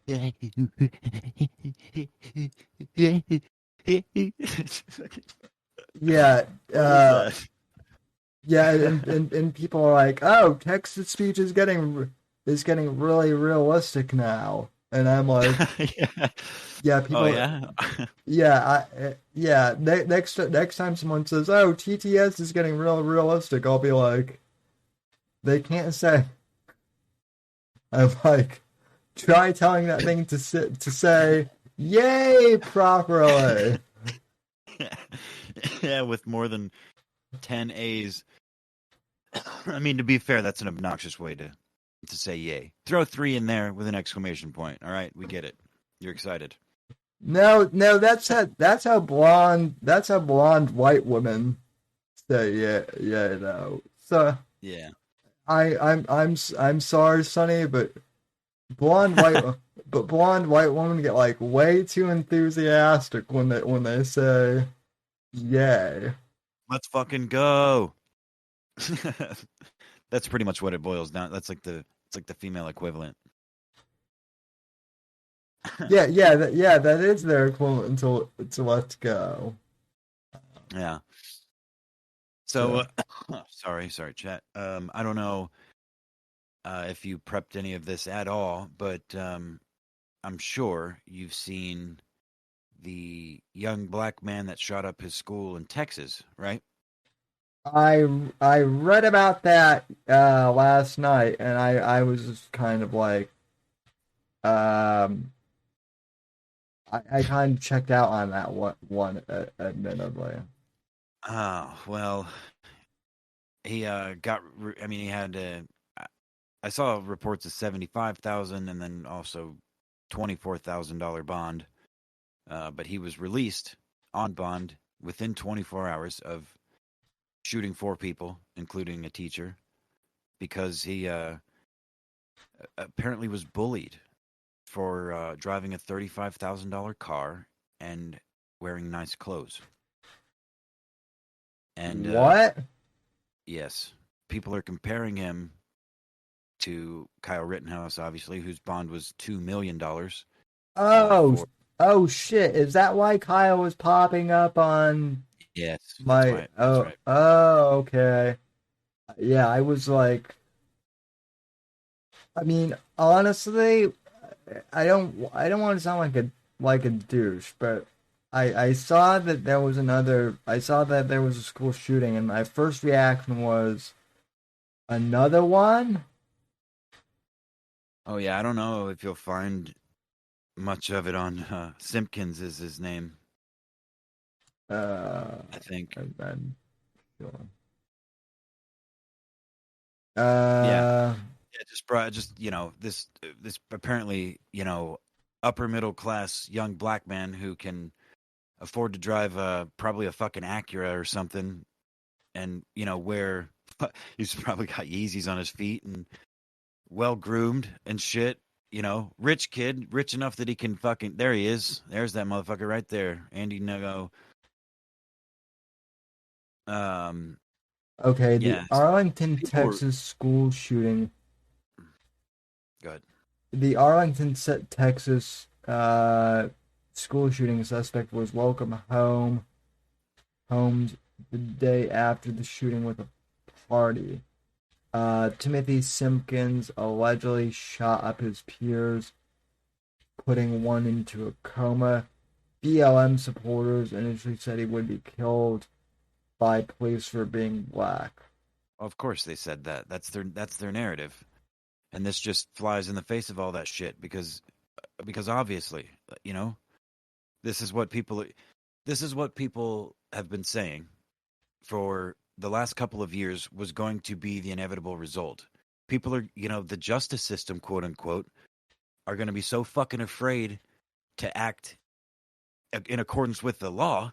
Yeah. Yeah, and people are like, "Oh, text to speech is getting really realistic now," and I'm like, "Yeah, people."
Oh, yeah.
Next time someone says, "Oh, TTS is getting real realistic," I'll be like, "They can't say." I'm like, Try telling that thing to say "Yay" properly.
Yeah, with more than 10 A's. I mean, to be fair, that's an obnoxious way to say yay. Throw 3 in there with an exclamation point. All right, we get it. You're excited.
No, that's how blonde white women say yeah, though. So
yeah,
I'm sorry, Sonny, but blonde white women get like way too enthusiastic when they say yay.
Let's fucking go. That's pretty much what it boils down. It's like the female equivalent.
yeah, that is their equivalent to let's go.
Yeah. So, sorry, chat. I don't know if you prepped any of this at all, but I'm sure you've seen the young black man that shot up his school in Texas, right?
I read about that last night, and I was just kind of like, I kind of checked out on that one admittedly.
Oh, well, he got. I mean, he had. I saw reports of 75,000, and then also $24,000 bond. But he was released on bond within 24 hours of shooting 4 people, including a teacher, because he apparently was bullied for driving a $35,000 car and wearing nice clothes. And
what?
Yes, people are comparing him to Kyle Rittenhouse, obviously, whose bond was $2 million.
Oh shit! Is that why Kyle was popping up on?
Yes,
my
that's right.
Okay. Yeah, I was like, I mean, honestly, I don't want to sound like a douche, but I saw that there was a school shooting, and my first reaction was another one.
Oh yeah, I don't know if you'll find much of it on Simpkins is his name. I think.
I'm sure.
Yeah, just this apparently upper middle class young black man who can afford to drive probably a fucking Acura or something, and wear he's probably got Yeezys on his feet and well groomed and shit. Rich kid, rich enough that he can fucking. There he is. There's that motherfucker right there, Andy Nugo.
Okay, the
Yeah,
Arlington, Texas school shooting.
Good.
The Arlington, Texas school shooting suspect was welcome home the day after the shooting with a party. Timothy Simpkins allegedly shot up his peers, putting one into a coma. BLM supporters initially said he would be killed by police for being black.
Of course they said that. That's their narrative. And this just flies in the face of all that shit because obviously, this is what people have been saying for the last couple of years was going to be the inevitable result. People are, the justice system, quote unquote, are going to be so fucking afraid to act in accordance with the law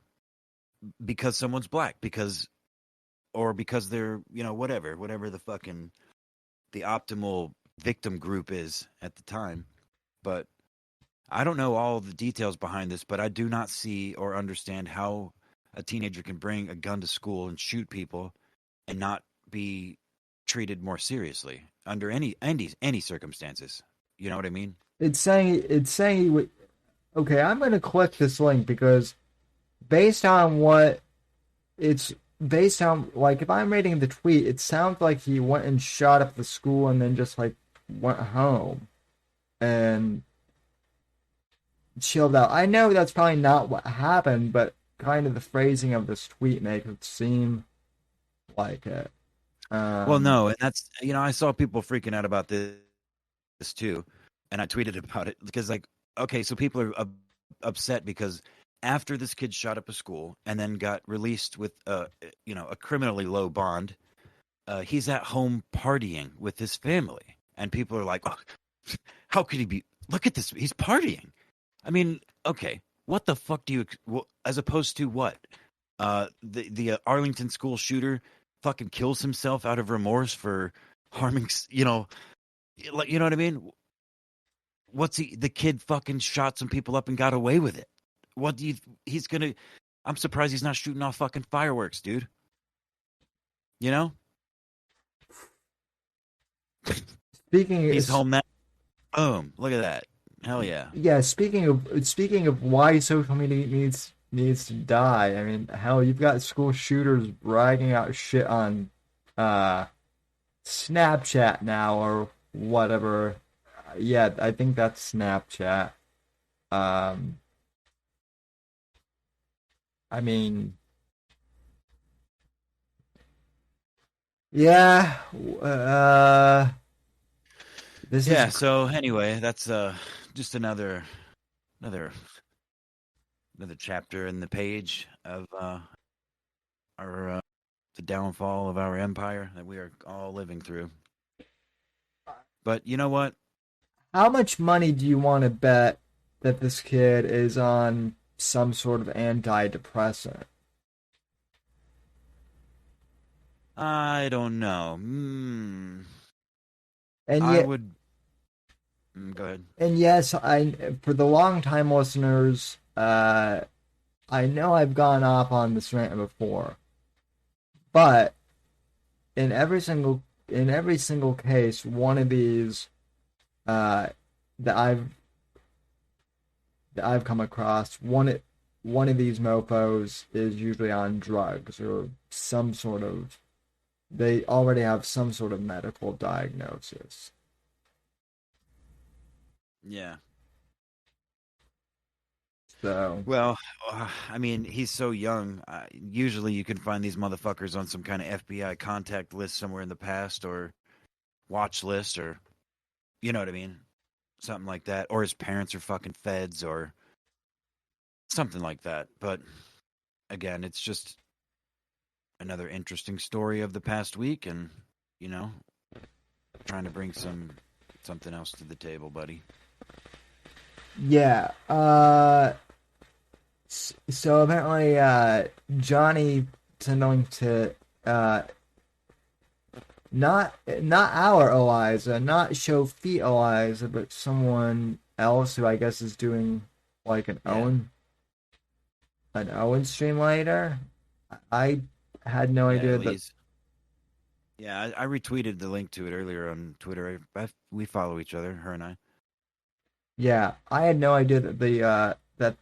because someone's black, because they're, whatever the fucking the optimal victim group is at the time. But I don't know all the details behind this, but I do not see or understand how a teenager can bring a gun to school and shoot people and not be treated more seriously under any circumstances. You know what I mean?
It's saying he would. Okay, I'm gonna click this link because based on what it's based on, like, if I'm reading the tweet, it sounds like he went and shot up the school and then just like went home and chilled out. I know that's probably not what happened, but kind of the phrasing of this tweet makes it seem like it.
Well, no, and that's I saw people freaking out about this too. and I tweeted about it because, like, okay, so people are upset because after this kid shot up a school and then got released with a criminally low bond, he's at home partying with his family, and people are like, oh, how could he be? Look at this, he's partying. I mean, okay, what the fuck do you? As opposed to what? The Arlington school shooter fucking kills himself out of remorse for harming, like, you know what I mean? The kid fucking shot some people up and got away with it. What do you, he's gonna, I'm surprised he's not shooting off fucking fireworks, dude. You know?
Speaking,
He's home now. Boom. Look at that. Hell yeah.
Yeah. Speaking of why social media needs to die. I mean, hell, you've got school shooters bragging out shit on Snapchat now or whatever. Yeah, I think that's Snapchat. Um, I mean, yeah. This is
Yeah, so anyway, that's just another chapter in the page of our the downfall of our empire that we are all living through. But you know what?
How much money do you want to bet that this kid is on some sort of antidepressant?
I don't know.
And
I
yet,
would go ahead.
and yes, I for the long time listeners, I know I've gone off on this rant before, but in every single case, one of these uh, that I've come across, one of these mofos is usually on drugs or some sort of, they already have some sort of medical diagnosis.
Yeah.
So,
Well, I mean, he's so young. Usually, you can find these motherfuckers on some kind of FBI contact list somewhere in the past, or watch list, or you know what I mean, something like that. Or his parents are fucking feds, or something like that. But again, it's just another interesting story of the past week, and you know, trying to bring something else to the table, buddy.
yeah. So apparently, Johnny signaling to not our Eliza, not Shofi Eliza, but someone else who I guess is doing like an Owen stream later. I had no idea
Elise. Yeah, I retweeted the link to it earlier on Twitter. We follow each other, her and I.
Yeah, I had no idea that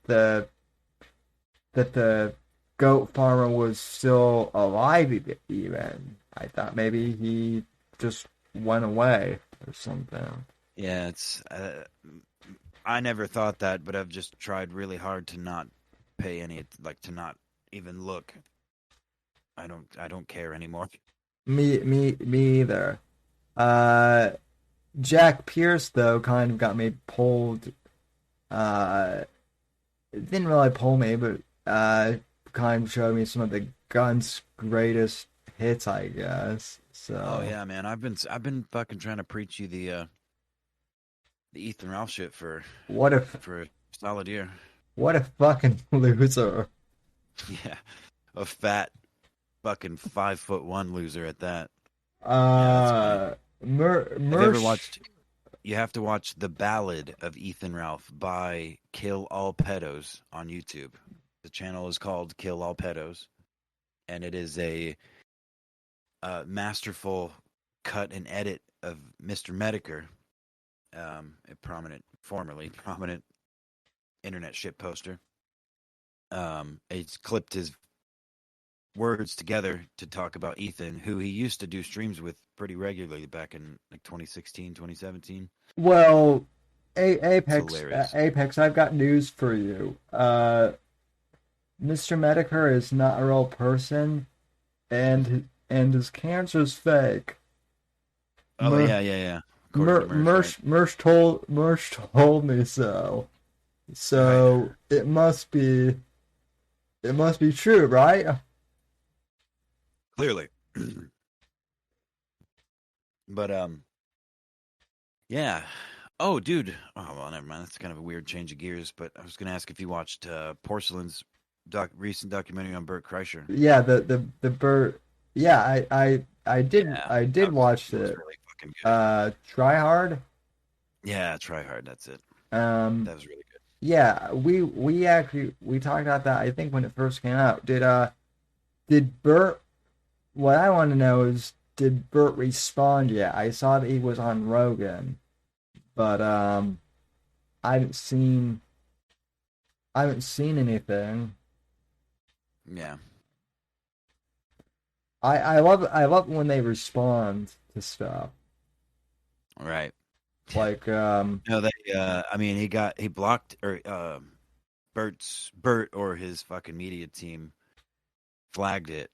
the goat farmer was still alive even. I thought maybe he just went away or something.
Yeah, it's. I never thought that, but I've just tried really hard to not pay to not even look. I don't care anymore.
Me either. Jack Pierce though kind of got me pulled. It didn't really pull me, but kind of showed me some of the Gun's greatest hits, I guess. So.
Oh yeah, man. I've been fucking trying to preach you the Ethan Ralph shit for a solid year.
What a fucking loser.
Yeah, a fat fucking 5'1" loser at that.
Have
you ever watched? You have to watch The Ballad of Ethan Ralph by Kill All Pedos on YouTube. The channel is called Kill All Pedos, and it is a masterful cut and edit of Mr. Medicare, a formerly prominent internet shit poster. It's clipped his words together to talk about Ethan, who he used to do streams with pretty regularly back in like 2016, 2017.
Well, Apex, I've got news for you. Mr. Medicare is not a real person, and his cancer's fake.
Oh yeah. Of according to Mersh, right?
Mersh told me so. So
Right.
it must be true, right?
Clearly. But yeah. Oh, dude. Oh, well, never mind. That's kind of a weird change of gears. But I was going to ask if you watched Porcelain's recent documentary on Bert Kreischer.
Yeah, the bird. Yeah,
Yeah,
I did watch
it was
it.
really fucking good.
Try Hard.
Yeah, try hard. That's it.
Um,
That was really good.
yeah, we actually we talked about that. I think when it first came out. Did Bert? What I want to know is, did Bert respond yet? I saw that he was on Rogan, but I haven't seen anything.
Yeah.
I love when they respond to stuff.
Right.
Like
No, they. I mean, he blocked or Bert or his fucking media team flagged it.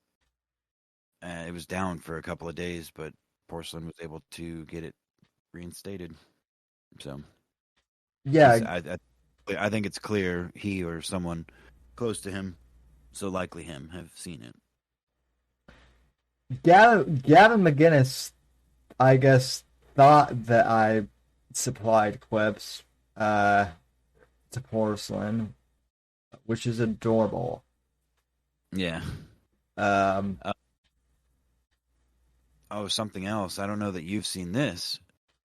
It was down for a couple of days, but Porcelain was able to get it reinstated. So
yeah,
I think it's clear he or someone close to him, so likely him, have seen it.
Gavin McGinnis, I guess, thought that I supplied clips to Porcelain, which is adorable.
Yeah.
Um,
Oh, something else. I don't know that you've seen this,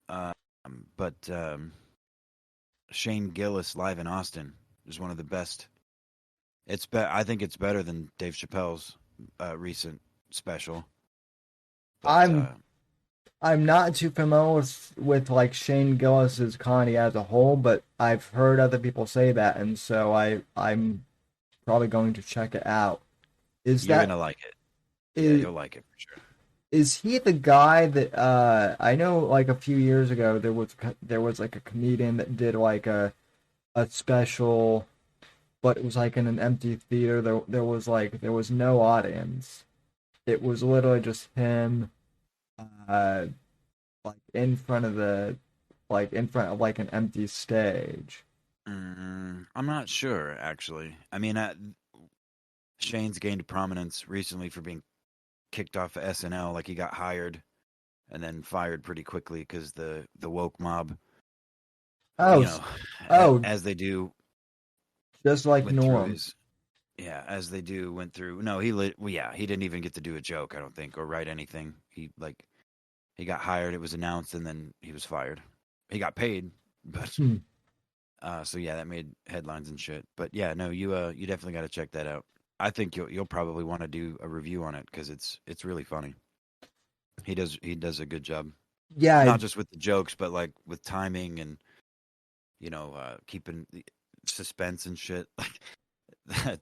but Shane Gillis live in Austin is one of the best. I think it's better than Dave Chappelle's recent special. But
I'm not too familiar with like Shane Gillis's comedy as a whole, but I've heard other people say that, and so I'm probably going to check it out. Is
you're
that
gonna like it. Yeah,
is
you'll like it for sure.
is he the guy that I know like a few years ago there was like a comedian that did like a special, but it was like in an empty theater. There was no audience. It was literally just him uh like in front of like an empty stage.
I'm not sure, actually. I mean, Shane's gained prominence recently for being kicked off of SNL. Like he got hired and then fired pretty quickly because the woke mob,
Oh, oh,
as they do,
just like
went through
Norm.
his. Yeah, as they do, went through. No, he didn't even get to do a joke, I don't think, or write anything. He got hired, it was announced, and then he was fired. He got paid, but
Hmm.
so yeah, that made headlines and shit. But yeah, no, you definitely got to check that out. I think you'll probably want to do a review on it because it's really funny. He does a good job,
Yeah,
not just with the jokes, but like with timing and keeping the suspense and shit. Like that,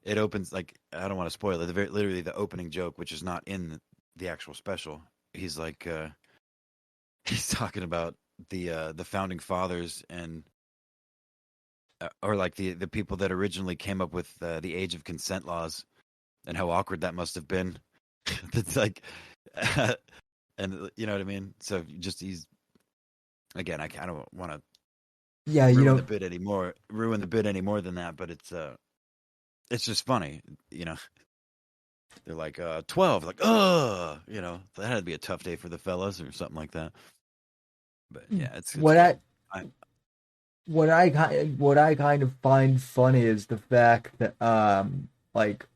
it opens like I don't want to spoil it. Literally the opening joke, which is not in the actual special. He's like he's talking about the founding fathers and or like the people that originally came up with the age of consent laws and how awkward that must have been. It's like, and you know what I mean. So just he's again, I don't want to
yeah, you know,
ruin the bit any more than that. But it's just funny, They're like 12, like that had to be a tough day for the fellas or something like that. But yeah, it's
what
good.
what I kind of find funny is the fact that like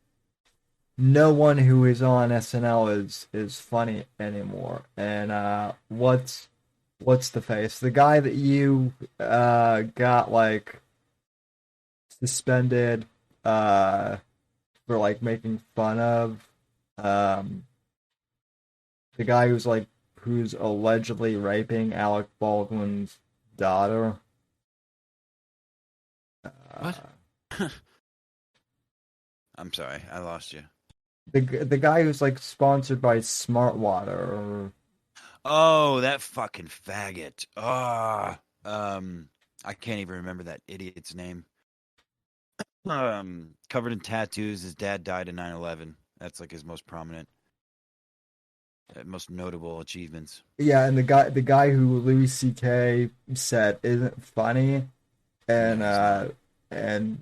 no one who is on SNL is funny anymore. And what's the face? The guy that you got like suspended uh for like making fun of um the guy who's allegedly raping Alec Baldwin's daughter.
What?
Uh,
I'm sorry, I lost you.
the guy who's like sponsored by Smart Water or
Oh, that fucking faggot. I can't even remember that idiot's name. Covered in tattoos. His dad died in 9/11. That's like his most prominent. most notable achievements.
Yeah, and the guy who Louis C.K. said isn't funny, and and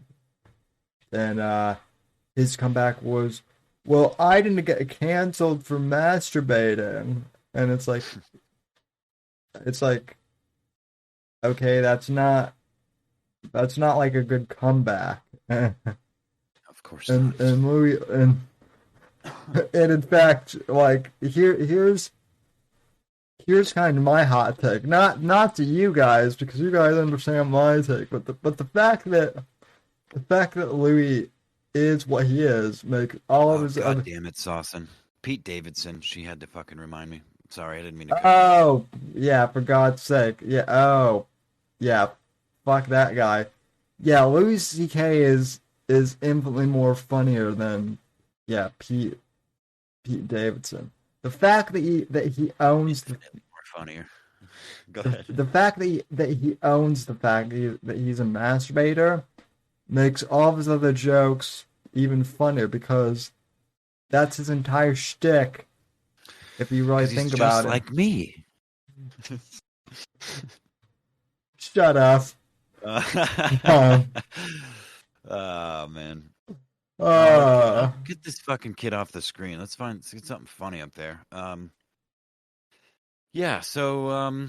his comeback was, well, I didn't get canceled for masturbating, and it's like, okay, that's not like a good comeback.
Of course
and
not.
and Louis and in fact, like here's kind of my hot take. Not to you guys because you guys understand my take, but the fact that Louis is what he is makes all of his
God
other.
damn it, Saucin. Pete Davidson. She had to fucking remind me. Sorry, I didn't mean to cut
Oh yeah, for God's sake, yeah. Oh yeah, fuck that guy. Yeah, Louis C.K. is infinitely more funnier than Pete Davidson. The fact that he owns the
more funnier. Go ahead.
The fact that he owns the fact that he's a masturbator makes all of his other jokes even funnier because that's his entire shtick. If you really think about it,
like me.
Shut up.
Oh man.
Uh,
Get this fucking kid off the screen. Let's get something funny up there. Yeah, so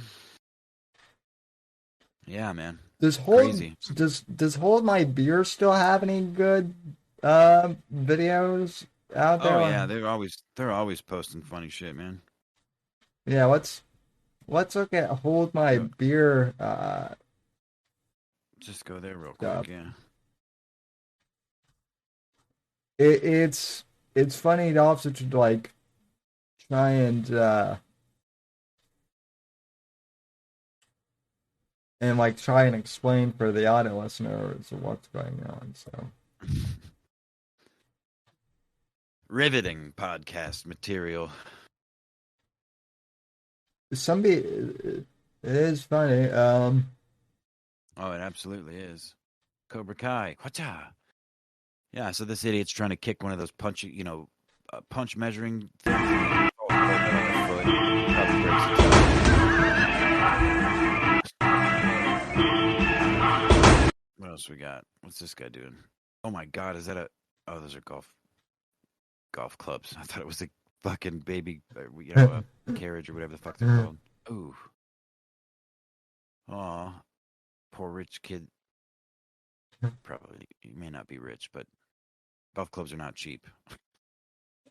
yeah, man. Crazy.
Does Hold My Beer still have any good videos out there?
Oh yeah, they're always posting funny shit, man.
Yeah, let's look at Hold My Beer
just go there real quick, yeah.
It's funny to also to like try and try and explain for the audio listeners what's going on. So
riveting podcast material.
It is funny.
Oh, it absolutely is. Cobra Kai. Whatcha? Yeah, so this idiot's trying to kick one of those punch measuring things. What else we got? What's this guy doing? Oh my God, is that oh, those are golf clubs. I thought it was a fucking baby, a carriage or whatever the fuck they're called. Ooh. Aw, poor rich kid. Probably, he may not be rich, but golf clubs are not cheap.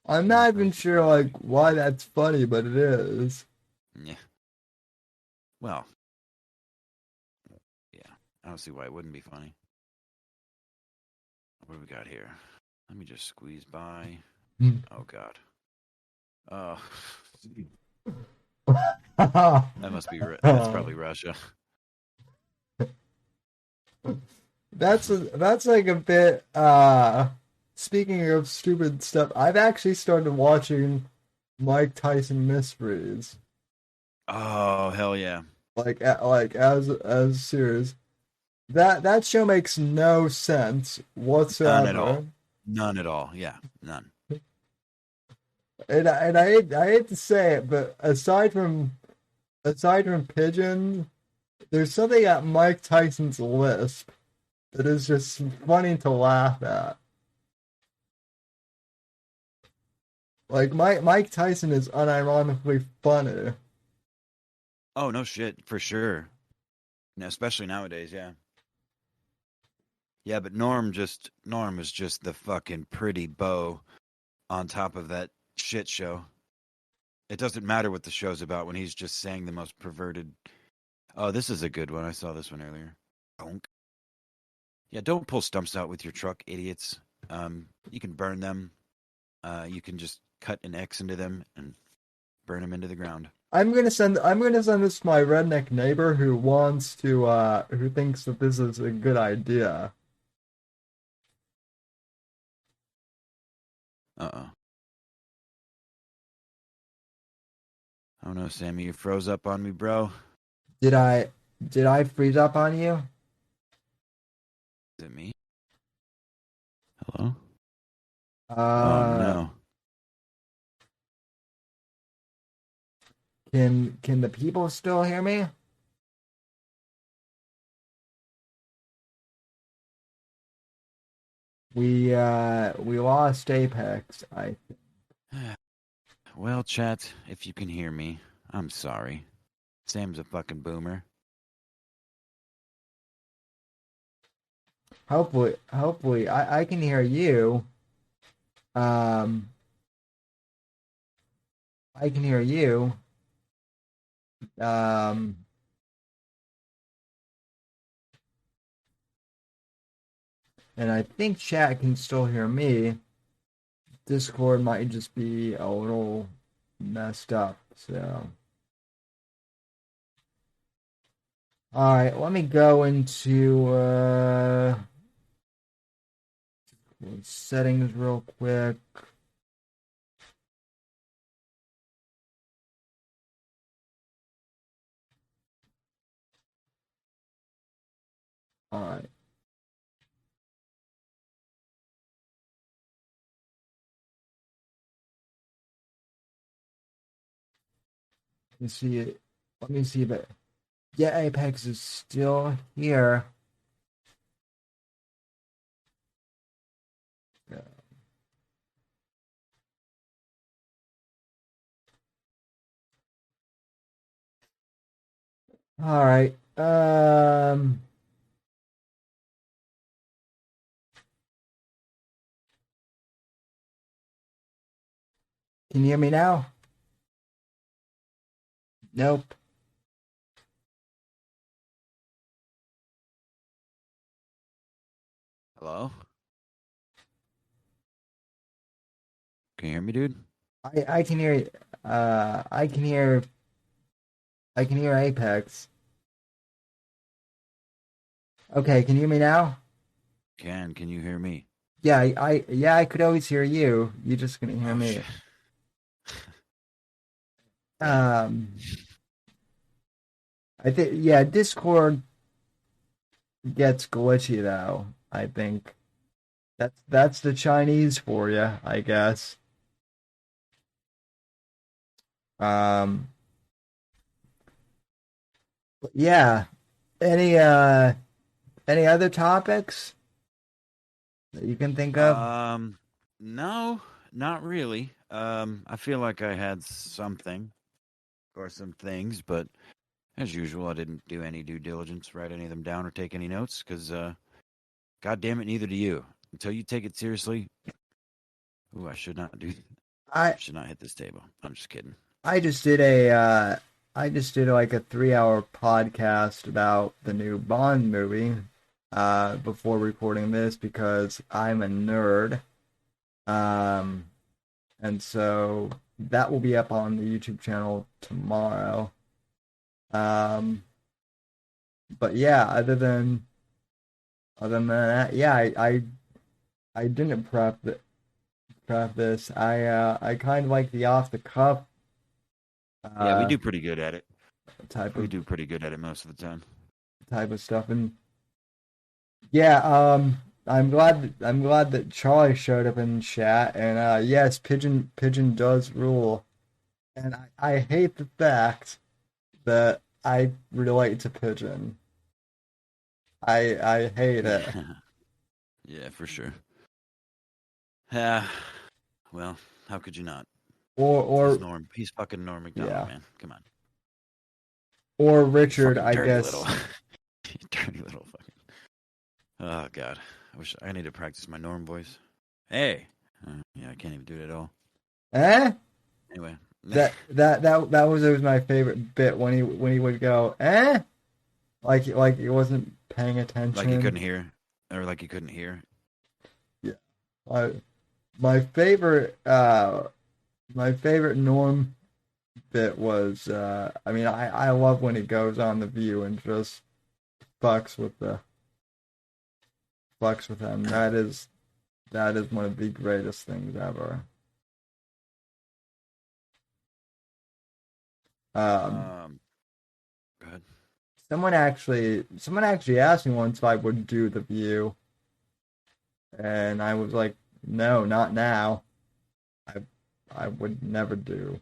I'm not even sure like why that's funny, but it is.
Yeah. Well, yeah. I don't see why it wouldn't be funny. What do we got here? Let me just squeeze by. Oh God. Oh. That must be. That's probably Russia.
That's like a bit. Speaking of stupid stuff, I've actually started watching Mike Tyson Mysteries.
Oh hell yeah!
Like as serious. That show makes no sense whatsoever.
None at all. None at all. Yeah, none.
And I hate to say it, but aside from Pigeon, there's something at Mike Tyson's lisp that is just funny to laugh at. Like Mike Tyson is unironically funny.
Oh no shit, for sure. Especially nowadays, yeah. Yeah, but Norm is just the fucking pretty bow on top of that shit show. It doesn't matter what the show's about when he's just saying the most perverted. Oh, this is a good one. I saw this one earlier. Donk. Yeah, don't pull stumps out with your truck, idiots. You can burn them. You can just cut an X into them and burn them into the ground.
I'm gonna send this to my redneck neighbor who who thinks that this is a good idea.
Oh no, Sammy, you froze up on me, bro.
Did I freeze up on you?
Is it me? Hello?
Oh
no.
Can the people still hear me? We lost Apex.
Well, chat, if you can hear me, I'm sorry. Sam's a fucking boomer.
Hopefully I can hear you. I can hear you. And I think chat can still hear me. Discord might just be a little messed up, so. Alright, let me go into settings real quick. Alright. Let me see it. Let me see if it. Yeah, Apex is still here. Yeah. All right. Can you hear me now? Nope.
Hello? Can you hear me, dude?
I can hear. I can hear. I can hear Apex. Okay, can you hear me now?
Can you hear me?
Yeah, I could always hear you. You just couldn't hear
Oh,
me.
shit.
I think yeah, Discord gets glitchy though. I think that's the Chinese for you, I guess. Um, yeah. Any any other topics that you can think of?
No, not really. I feel like I had something or some things, but as usual, I didn't do any due diligence, write any of them down, or take any notes, because, God damn it, neither do you. Until you take it seriously. Ooh, I should not do.
I
Should not hit this table. I'm just kidding.
I just did a I just did like a 3 hour podcast about the new Bond movie before recording this because I'm a nerd. Um and so that will be up on the YouTube channel tomorrow. Um but yeah, other than that, yeah, I didn't prep this. I kind of like the off the cuff
Yeah, we
uh
do pretty good at it.
type
We
of
do pretty good at it most of the time.
stuff. And yeah, I'm glad that Charlie showed up in chat. And yes, Pigeon does rule. And I hate the fact that I relate to Pigeon. I hate it.
Yeah, for sure. Yeah. Well, how could you not?
Or
He's fucking Norm Macdonald,
yeah.
man. Come on.
Or
You
Richard,
fucking
I
dirty
guess.
little. You dirty little fucking. Oh god. I need to practice my Norm voice. Hey. Yeah, I can't even do it at all.
Eh?
Anyway.
That was always my favorite bit when he would go, eh? Like he wasn't paying attention.
Like you couldn't hear, or like you couldn't hear.
Yeah. My favorite Norm bit was I mean I love when he goes on the View and just fucks with them. That is one of the greatest things ever.
Go ahead.
Someone actually asked me once if I would do the View, and I was like, no, not now. I would never do.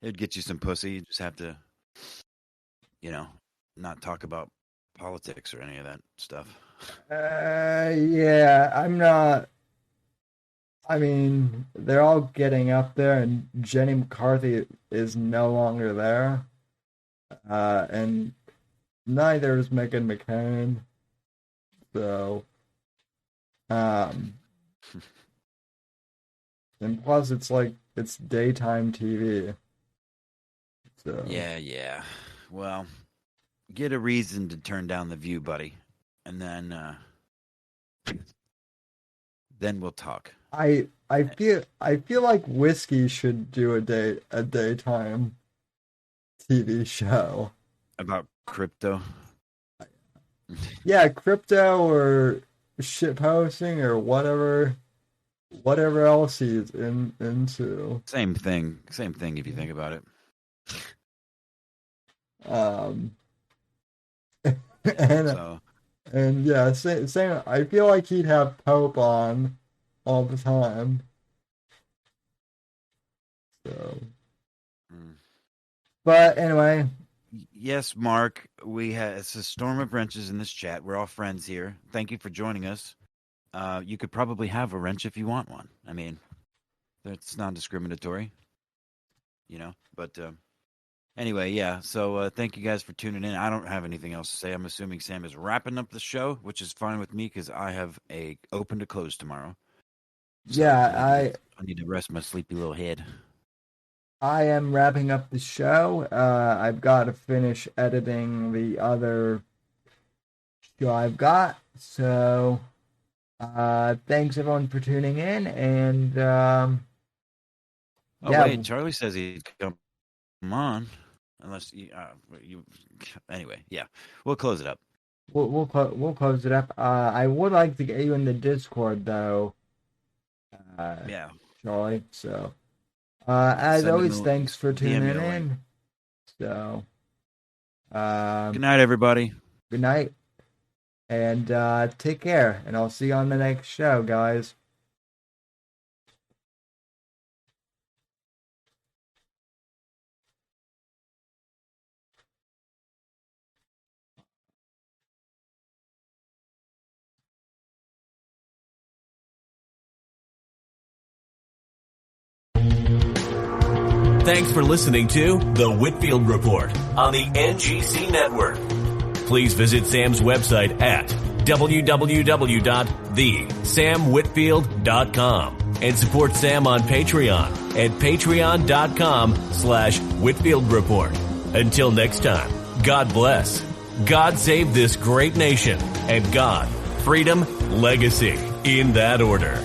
It'd get you some pussy. You just have to, not talk about politics or any of that stuff.
Yeah, I'm not. I mean, they're all getting up there, and Jenny McCarthy is no longer there. And neither is Meghan McCain. So, and plus it's daytime TV. So
Yeah. Well, get a reason to turn down The View, buddy, and then we'll talk.
I feel like whiskey should do a daytime TV show
about crypto.
Yeah, crypto or shit posting or whatever else he's into.
Same thing if you think about it.
And yeah, same. I feel like he'd have Pope on all the time. So, but anyway.
Yes, Mark. It's a storm of wrenches in this chat. We're all friends here. Thank you for joining us. You could probably have a wrench if you want one. I mean, that's non-discriminatory, But anyway, yeah. So thank you guys for tuning in. I don't have anything else to say. I'm assuming Sam is wrapping up the show, which is fine with me because I have a open to close tomorrow. So
yeah,
I need to rest my sleepy little head.
I am wrapping up the show. I've got to finish editing the other show I've got. So, thanks everyone for tuning in. And,
wait, Charlie says he'd come on. Unless you anyway, yeah. We'll close it up.
We'll close it up. I would like to get you in the Discord, though.
Yeah.
Charlie, so... as always, thanks for tuning in. So,
good night, everybody.
Good night, and take care. And I'll see you on the next show, guys.
Thanks for listening to The Whitfield Report on the NGC Network. Please visit Sam's website at www.thesamwhitfield.com and support Sam on Patreon at patreon.com/Whitfield Report. Until next time, God bless, God save this great nation, and God, freedom, legacy, in that order.